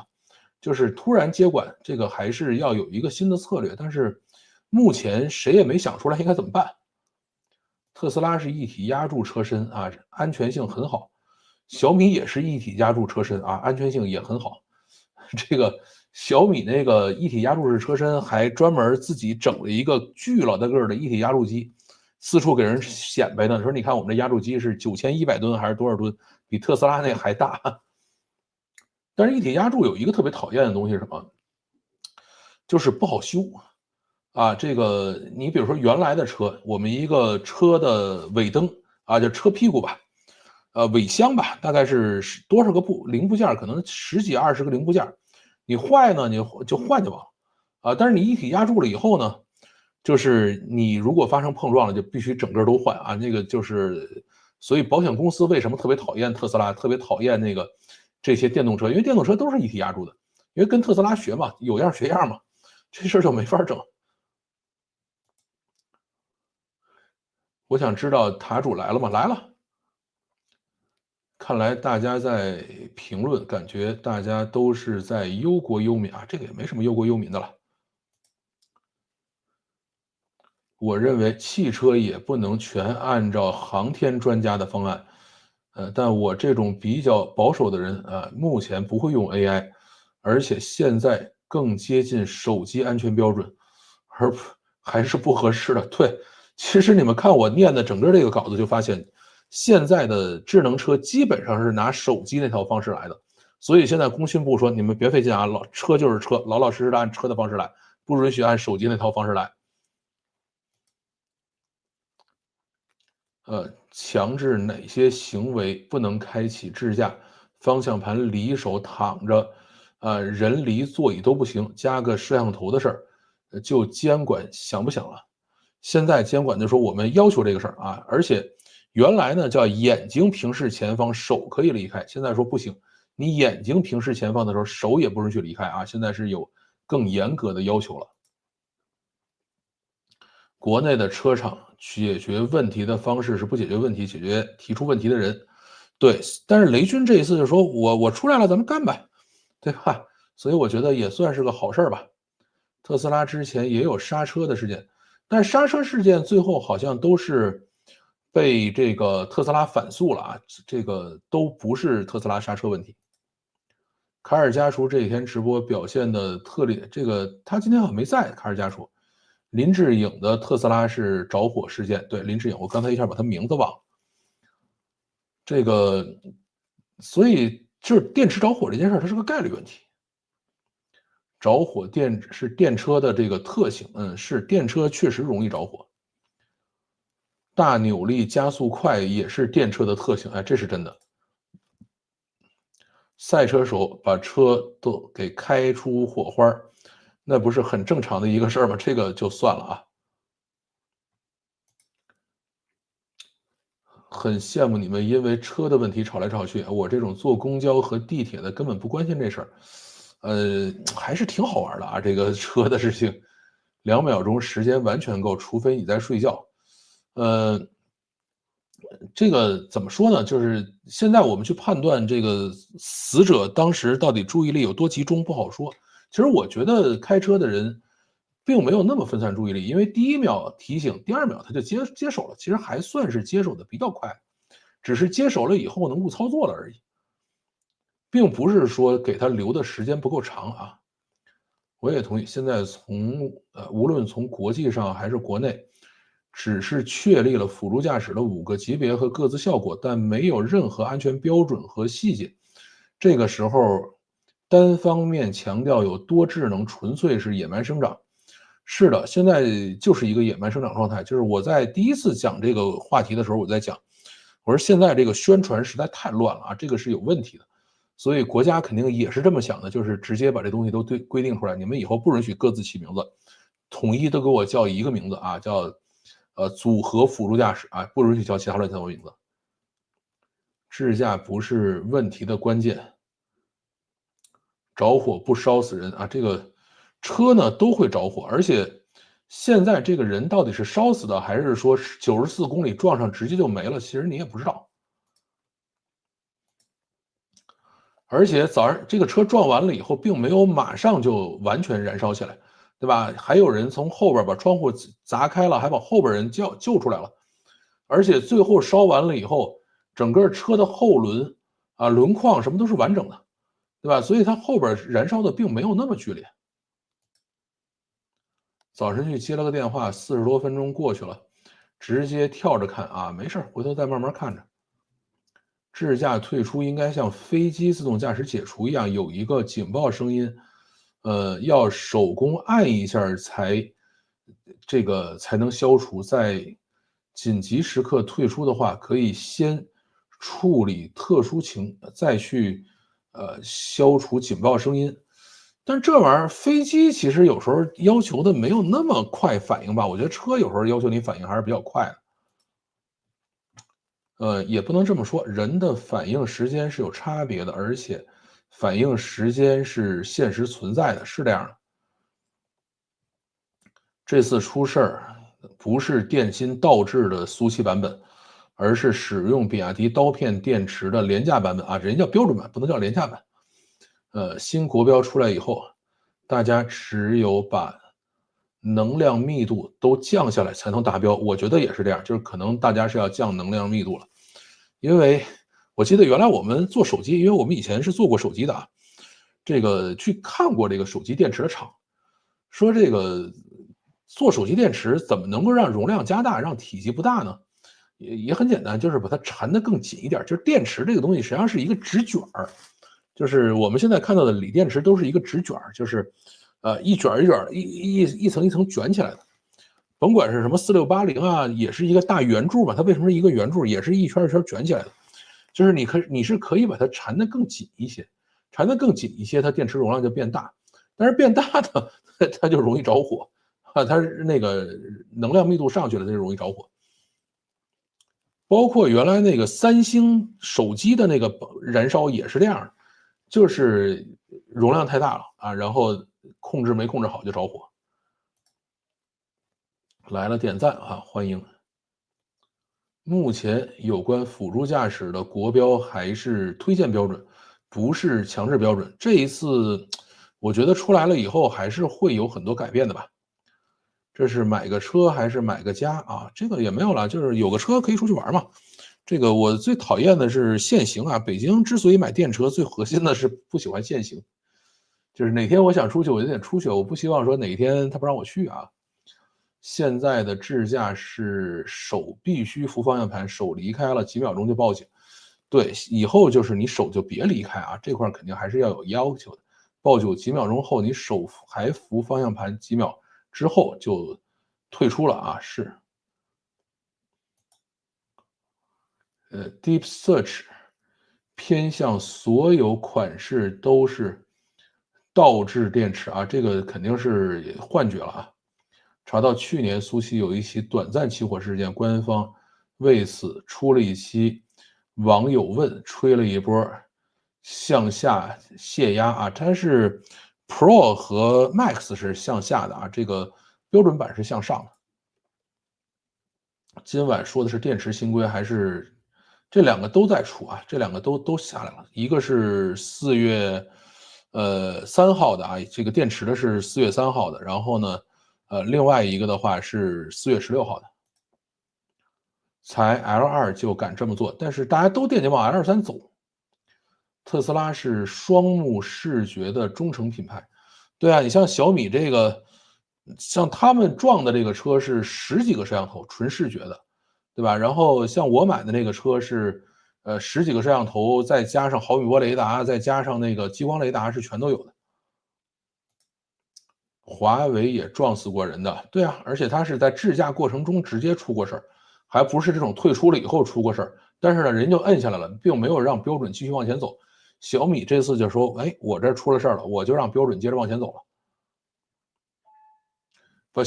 S1: 就是突然接管这个还是要有一个新的策略，但是目前谁也没想出来应该怎么办。特斯拉是一体压铸车身安全性很好。小米也是一体压铸车身安全性也很好。这个小米那个一体压铸式车身还专门自己整了一个巨老大个的一体压铸机，四处给人显摆呢，说你看我们这压铸机是9100吨还是多少吨，比特斯拉那还大。但是一体压铸有一个特别讨厌的东西是什么？就是不好修。这个你比如说原来的车，我们一个车的尾灯就车屁股吧，尾箱吧，大概是多少个零部件，可能10几20个零部件，你坏呢你就换就完了但是你一体压铸了以后呢，就是你如果发生碰撞了，就必须整个都换那个就是，所以保险公司为什么特别讨厌特斯拉，特别讨厌那个这些电动车，因为电动车都是一体压铸的，因为跟特斯拉学嘛，有样学样嘛，这事儿就没法整。我想知道塔主来了吗？来了。看来大家在评论，感觉大家都是在忧国忧民这个也没什么忧国忧民的了。我认为汽车也不能全按照航天专家的方案，但我这种比较保守的人目前不会用 AI，而且现在更接近手机安全标准，而还是不合适的。对，其实你们看我念的整个这个稿子，就发现现在的智能车基本上是拿手机那套方式来的，所以现在工信部说你们别费劲车就是车，老老实实的按车的方式来，不允许按手机那套方式来。强制哪些行为不能开启智驾？方向盘离手躺着，人离座椅都不行，加个摄像头的事儿，就监管想不想了？现在监管就说我们要求这个事儿而且原来呢叫眼睛平视前方，手可以离开，现在说不行，你眼睛平视前方的时候，手也不允许离开啊。现在是有更严格的要求了。国内的车厂解决问题的方式是不解决问题，解决提出问题的人。对，但是雷军这一次就说我出来了，咱们干呗，对吧？所以我觉得也算是个好事儿吧。特斯拉之前也有刹车的事件，但刹车事件最后好像都是被这个特斯拉反诉了啊，这个都不是特斯拉刹车问题。卡尔加楚这几天直播表现的特例，这个他今天好像没在。卡尔加楚，林志颖的特斯拉是着火事件，对，林志颖，我刚才一下把他名字忘了。这个，所以就是电池着火这件事，它是个概率问题。着火是电车的这个特性，是电车确实容易着火。大扭力加速快也是电车的特性，哎，这是真的。赛车手把车都给开出火花，那不是很正常的一个事儿吗？这个就算了啊。很羡慕你们因为车的问题吵来吵去，我这种坐公交和地铁的根本不关心这事儿。还是挺好玩的啊，这个车的事情，2秒钟时间完全够，除非你在睡觉。呃，这个怎么说呢？就是现在我们去判断这个死者当时到底注意力有多集中，不好说。其实我觉得开车的人并没有那么分散注意力，因为第一秒提醒，第二秒他就接手了，其实还算是接手的比较快，只是接手了以后呢误操作了而已，并不是说给他留的时间不够长啊。我也同意，现在无论从国际上还是国内，只是确立了辅助驾驶的5个级别和各自效果，但没有任何安全标准和细节。这个时候，单方面强调有多智能，纯粹是野蛮生长。是的，现在就是一个野蛮生长状态。就是我在第一次讲这个话题的时候，我在讲，我说现在这个宣传实在太乱了啊，这个是有问题的。所以国家肯定也是这么想的，就是直接把这东西都规定出来，你们以后不允许各自起名字，统一都给我叫一个名字啊，叫组合辅助驾驶啊，不允许叫其他乱七八糟名字。智驾不是问题的关键，着火不烧死人啊，这个车呢都会着火，而且现在这个人到底是烧死的，还是说94公里撞上直接就没了，其实你也不知道。而且早上这个车撞完了以后，并没有马上就完全燃烧起来，对吧？还有人从后边把窗户砸开了，还把后边人救出来了。而且最后烧完了以后，整个车的后轮啊、轮框什么都是完整的，对吧？所以它后边燃烧的并没有那么剧烈。早晨去接了个电话，40多分钟过去了，直接跳着看啊，没事回头再慢慢看着。智驾退出应该像飞机自动驾驶解除一样，有一个警报声音，要手工按一下才能消除。在紧急时刻退出的话，可以先处理特殊再去消除警报声音。但这玩意儿飞机其实有时候要求的没有那么快反应吧，我觉得车有时候要求你反应还是比较快的。也不能这么说，人的反应时间是有差别的，而且反应时间是现实存在的，是这样的。这次出事儿不是电芯倒置的苏七版本，而是使用比亚迪刀片电池的廉价版本啊，人家叫标准版，不能叫廉价版。新国标出来以后，大家只有把能量密度都降下来才能达标。我觉得也是这样，就是可能大家是要降能量密度了。因为我记得原来我们做手机，因为我们以前是做过手机的啊，这个去看过这个手机电池的厂，说这个做手机电池怎么能够让容量加大，让体积不大呢？也很简单，就是把它缠得更紧一点。就是电池这个东西实际上是一个纸卷儿，就是我们现在看到的锂电池都是一个纸卷儿，就是一卷一卷一层一层卷起来的。甭管是什么4680啊，也是一个大圆柱嘛，它为什么是一个圆柱？也是一圈一圈卷起来的，就是你是可以把它缠得更紧一些，缠得更紧一些，它电池容量就变大，但是变大的它就容易着火啊，它那个能量密度上去了，它就容易着火。包括原来那个三星手机的那个燃烧也是这样，就是容量太大了啊，然后控制没控制好就着火。来了点赞啊，欢迎。目前有关辅助驾驶的国标还是推荐标准，不是强制标准。这一次我觉得出来了以后还是会有很多改变的吧。这是买个车还是买个家啊？这个也没有了，就是有个车可以出去玩嘛。这个我最讨厌的是限行啊！北京之所以买电车，最核心的是不喜欢限行，就是哪天我想出去我就得出去，我不希望说哪一天他不让我去啊。现在的智驾是手必须扶方向盘，手离开了几秒钟就报警。对，以后就是你手就别离开啊，这块肯定还是要有要求的。报警几秒钟后，你手还扶方向盘几秒之后就退出了啊。是，Deep Search 偏向所有款式都是倒置电池啊，这个肯定是幻觉了啊。查到去年苏期有一起短暂起火事件，官方为此出了一期网友问，吹了一波向下泄压啊。它是 Pro 和 Max 是向下的啊，这个标准版是向上的。今晚说的是电池新规还是这两个都在出啊？这两个都下来了，一个是4月3号的啊，这个电池的是4月3号的，然后呢，另外一个的话是4月16号的。才 L2就敢这么做，但是大家都惦记往 L3走。特斯拉是双目视觉的忠诚品牌，对啊，你像小米这个，像他们撞的这个车是10几个摄像头，纯视觉的，对吧？然后像我买的那个车是，10几个摄像头，再加上毫米波雷达，再加上那个激光雷达是全都有的。华为也撞死过人的，对啊，而且它是在智驾过程中直接出过事儿，还不是这种退出了以后出过事儿。但是呢，人就摁下来了，并没有让标准继续往前走。小米这次就说：“哎，我这出了事儿了，我就让标准接着往前走了。”不，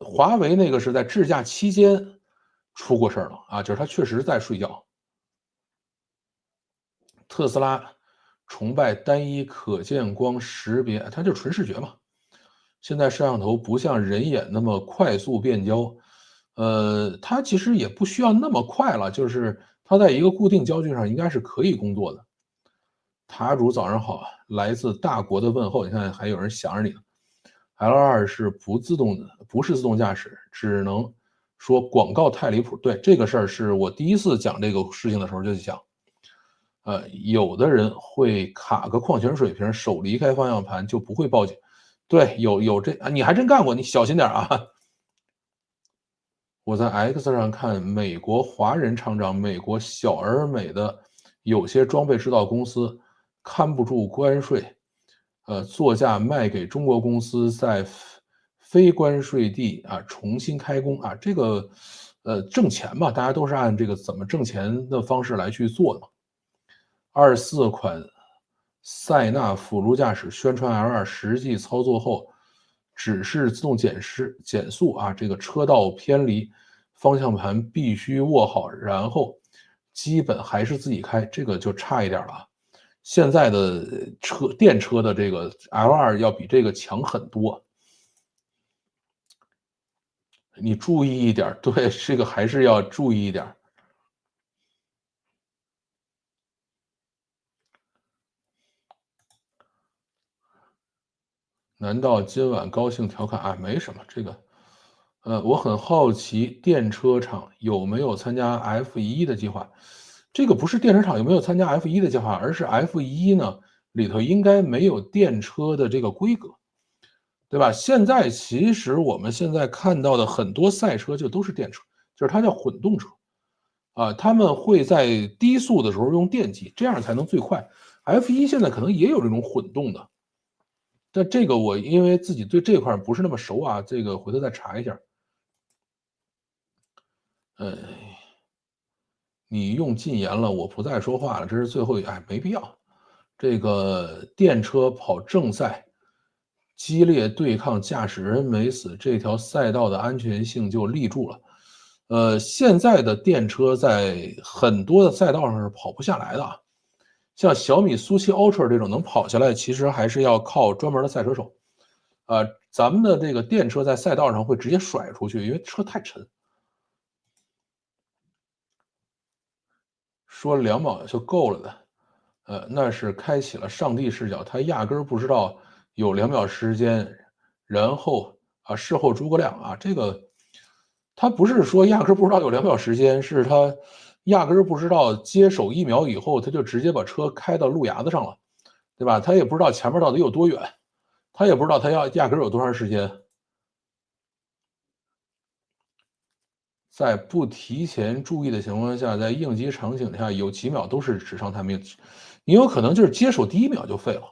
S1: 华为那个是在智驾期间出过事儿了啊，就是他确实在睡觉。特斯拉崇拜单一可见光识别，它就纯视觉嘛。现在摄像头不像人眼那么快速变焦，它其实也不需要那么快了，就是它在一个固定焦距上应该是可以工作的。塔主早上好，来自大国的问候，你看还有人想着你呢。L2是不是自动驾驶，只能说广告太离谱。对，这个事儿是我第一次讲这个事情的时候就讲，有的人会卡个矿泉水瓶，手离开方向盘就不会报警。对，有这啊，你还真干过，你小心点啊。我在 X 上看，美国华人厂长，美国小而美的有些装备制造公司看不住关税，作价卖给中国公司，在非关税地啊重新开工啊，这个挣钱嘛，大家都是按这个怎么挣钱的方式来去做的嘛。24款塞纳辅助驾驶宣传 L2，实际操作后只是自动减速啊，这个车道偏离，方向盘必须握好，然后基本还是自己开，这个就差一点了。现在的电车的这个 L2要比这个强很多，你注意一点，对，这个还是要注意一点。难道今晚高兴调侃啊？没什么，这个，我很好奇电车厂有没有参加 F1的计划。这个不是电车厂有没有参加 F1的计划，而是 F1呢里头应该没有电车的这个规格，对吧？现在其实我们现在看到的很多赛车就都是电车，就是它叫混动车啊，他们会在低速的时候用电机，这样才能最快。F1现在可能也有这种混动的。但这个我因为自己对这块不是那么熟啊，这个回头再查一下。你用禁言了，我不再说话了，这是最后一，哎，没必要。这个电车跑正赛，激烈对抗，驾驶人没死，这条赛道的安全性就立住了。现在的电车在很多的赛道上是跑不下来的啊。像小米苏7 Ultra 这种能跑下来，其实还是要靠专门的赛车手。咱们的这个电车在赛道上会直接甩出去，因为车太沉。说2秒就够了的，那是开启了上帝视角，他压根儿不知道有2秒时间，然后事后诸葛亮啊，这个他不是说压根儿不知道有2秒时间，是他压根儿不知道接手1秒以后，他就直接把车开到路牙子上了，对吧？他也不知道前面到底有多远，他也不知道他压根儿有多长时间。在不提前注意的情况下，在应急场景下有几秒都是纸上谈兵，你有可能就是接手第1秒就废了，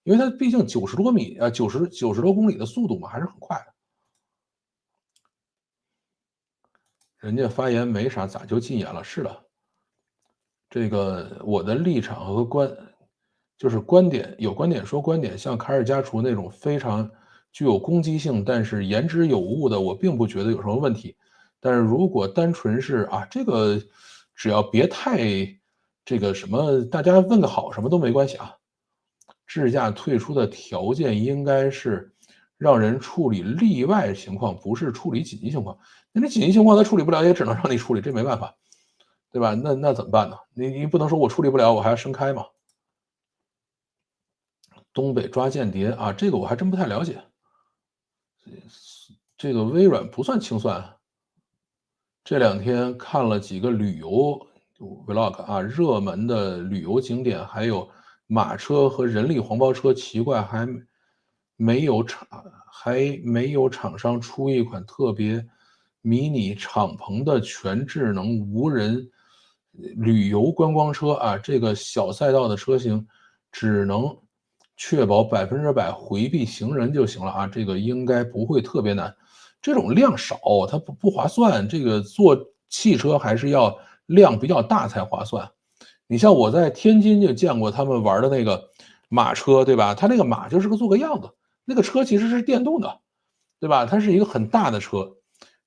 S1: 因为它毕竟90多米90多公里的速度嘛，还是很快的。人家发言没啥，咋就禁言了？是的，这个我的立场和就是观点，有观点说观点，像卡尔加厨那种非常具有攻击性，但是言之有物的，我并不觉得有什么问题。但是如果单纯是这个只要别太这个什么，大家问个好什么都没关系啊。智驾退出的条件应该是让人处理例外情况，不是处理紧急情况。那紧急情况他处理不了，也只能让你处理，这没办法，对吧？那怎么办呢？你不能说我处理不了，我还要升开嘛？东北抓间谍这个我还真不太了解。这个微软不算清算。这2天看了几个旅游 vlog 热门的旅游景点，还有马车和人力黄包车，奇怪没有厂商出一款特别迷你敞篷的全智能无人旅游观光车这个小赛道的车型只能确保100%回避行人就行了这个应该不会特别难。这种量少，它不划算。这个坐汽车还是要量比较大才划算。你像我在天津就见过他们玩的那个马车，对吧？它那个马就是做个样子，那个车其实是电动的，对吧？它是一个很大的车，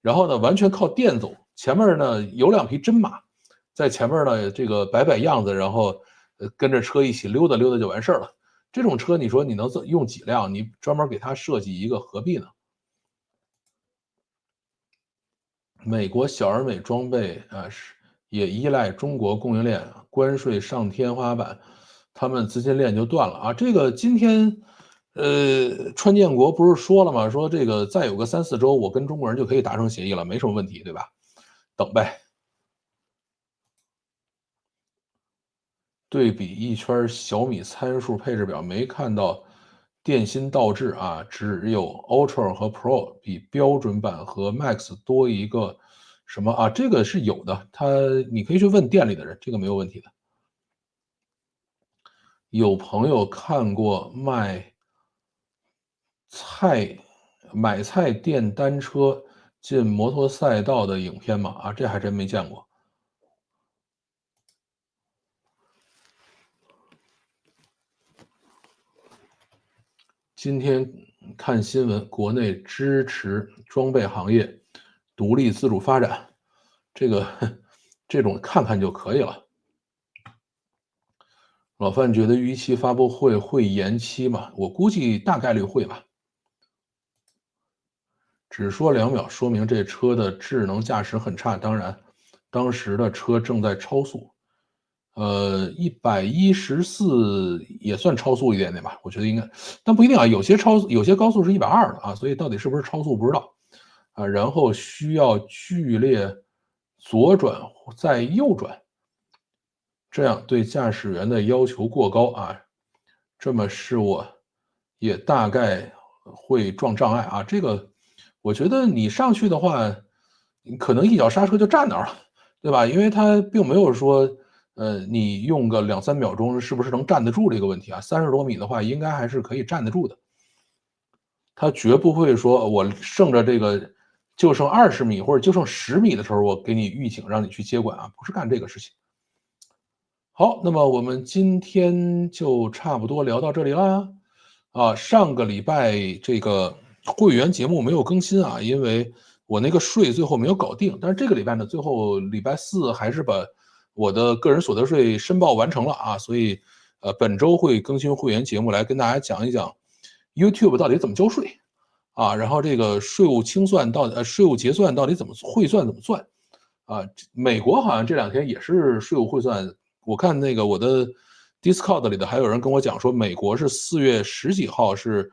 S1: 然后呢完全靠电走，前面呢有2匹真马，在前面呢这个摆样子，然后跟着车一起溜达溜达就完事儿了。这种车你说你能用几辆？你专门给它设计一个何必呢？美国小而美装备也依赖中国供应链，关税上天花板，他们资金链就断了这个今天，川建国不是说了吗？说这个再有个3、4周，我跟中国人就可以达成协议了，没什么问题，对吧？等呗。对比一圈小米参数配置表，没看到电芯倒置只有 Ultra 和 Pro 比标准版和 Max 多一个什么这个是有的，你可以去问店里的人，这个没有问题的。有朋友看过买菜电单车进摩托赛道的影片吗？这还真没见过。今天看新闻，国内支持装备行业独立自主发展，这种看看就可以了。老范觉得预期发布会延期吗？我估计大概率会吧。只说2秒，说明这车的智能驾驶很差。当然，当时的车正在超速，114也算超速一点点吧，我觉得应该，但不一定有些高速是120的所以到底是不是超速不知道然后需要剧烈左转再右转，这样对驾驶员的要求过高这么使我也大概会撞障碍这个我觉得你上去的话，你可能一脚刹车就站那儿了，对吧？因为它并没有说，你用个2、3秒钟是不是能站得住这个问题30多米的话，应该还是可以站得住的。它绝不会说我剩着这个就剩20米或者就剩10米的时候，我给你预警让你去接管不是干这个事情。好，那么我们今天就差不多聊到这里啦。上个礼拜这个会员节目没有更新因为我那个税最后没有搞定。但是这个礼拜呢，最后礼拜4还是把我的个人所得税申报完成了所以本周会更新会员节目来跟大家讲一讲 YouTube 到底怎么交税啊，然后这个税务清算税务结算到底怎么汇算怎么算啊？美国好像这2天也是税务汇算，我看那个我的 Discord 里的还有人跟我讲说，美国是4月10几号是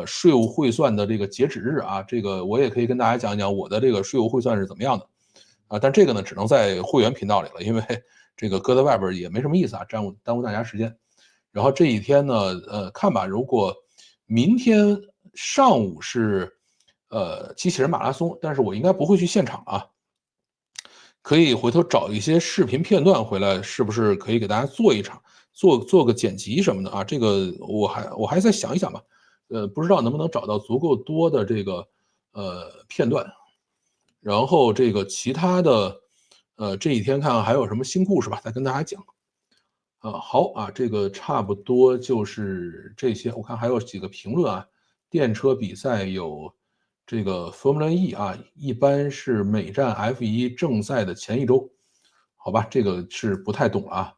S1: 税务汇算的这个截止日啊，这个我也可以跟大家讲一讲我的这个税务汇算是怎么样的啊，但这个呢只能在会员频道里了，因为这个搁在外边也没什么意思啊，耽误大家时间。然后这一天呢，看吧，如果明天上午是机器人马拉松，但是我应该不会去现场啊，可以回头找一些视频片段回来，是不是可以给大家做一场，做个剪辑什么的啊？这个我还再想一想吧，不知道能不能找到足够多的这个片段，然后这个其他的这几天看看还有什么新故事吧，再跟大家讲。好啊，这个差不多就是这些。我看还有几个评论啊，电车比赛有这个 Formula E 啊，一般是每站 F1正赛的前一周，好吧，这个是不太懂了啊。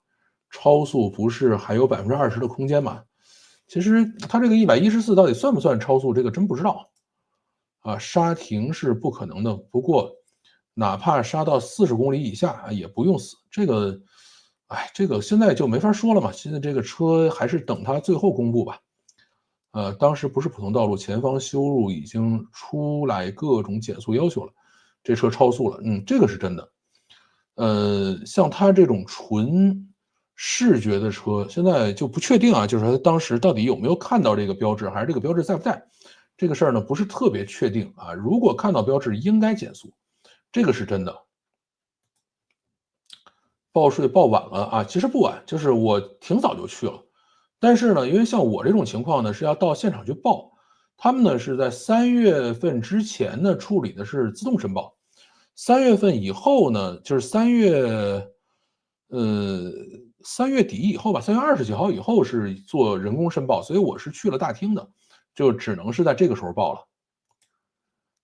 S1: 超速不是还有20%的空间吗？其实它这个114到底算不算超速，这个真不知道啊。刹停是不可能的，不过哪怕刹到40公里以下啊，也不用死。这个。哎，这个现在就没法说了嘛。现在这个车还是等它最后公布吧。当时不是普通道路，前方修路已经出来各种减速要求了，这车超速了。这个是真的。像它这种纯视觉的车，现在就不确定啊，就是说它当时到底有没有看到这个标志，还是这个标志在不在？这个事儿呢不是特别确定啊。如果看到标志，应该减速，这个是真的。报税报晚了啊，其实不晚，就是我挺早就去了，但是呢，因为像我这种情况呢，是要到现场去报，他们呢是在3月份之前呢处理的是自动申报，3月份以后呢，就是3月底以后吧，3月20几号以后是做人工申报，所以我是去了大厅的，就只能是在这个时候报了。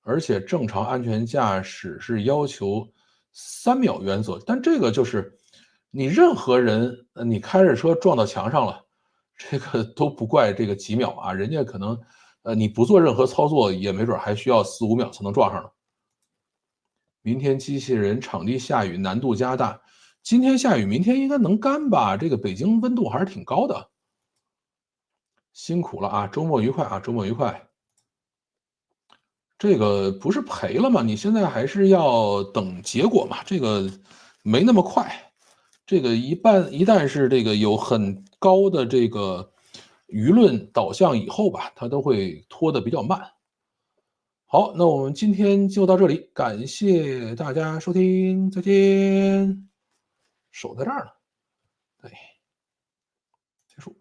S1: 而且正常安全驾驶是要求3秒原则，但这个就是你任何人，你开着车撞到墙上了，这个都不怪这个几秒啊，人家可能你不做任何操作，也没准还需要4、5秒才能撞上呢。明天机器人场地下雨，难度加大。今天下雨，明天应该能干吧？这个北京温度还是挺高的。辛苦了啊，周末愉快啊，周末愉快。这个不是赔了吗？你现在还是要等结果嘛，这个没那么快。这个一旦是这个有很高的这个舆论导向以后吧，它都会拖得比较慢。好，那我们今天就到这里，感谢大家收听，再见。手在这儿呢，对，结束。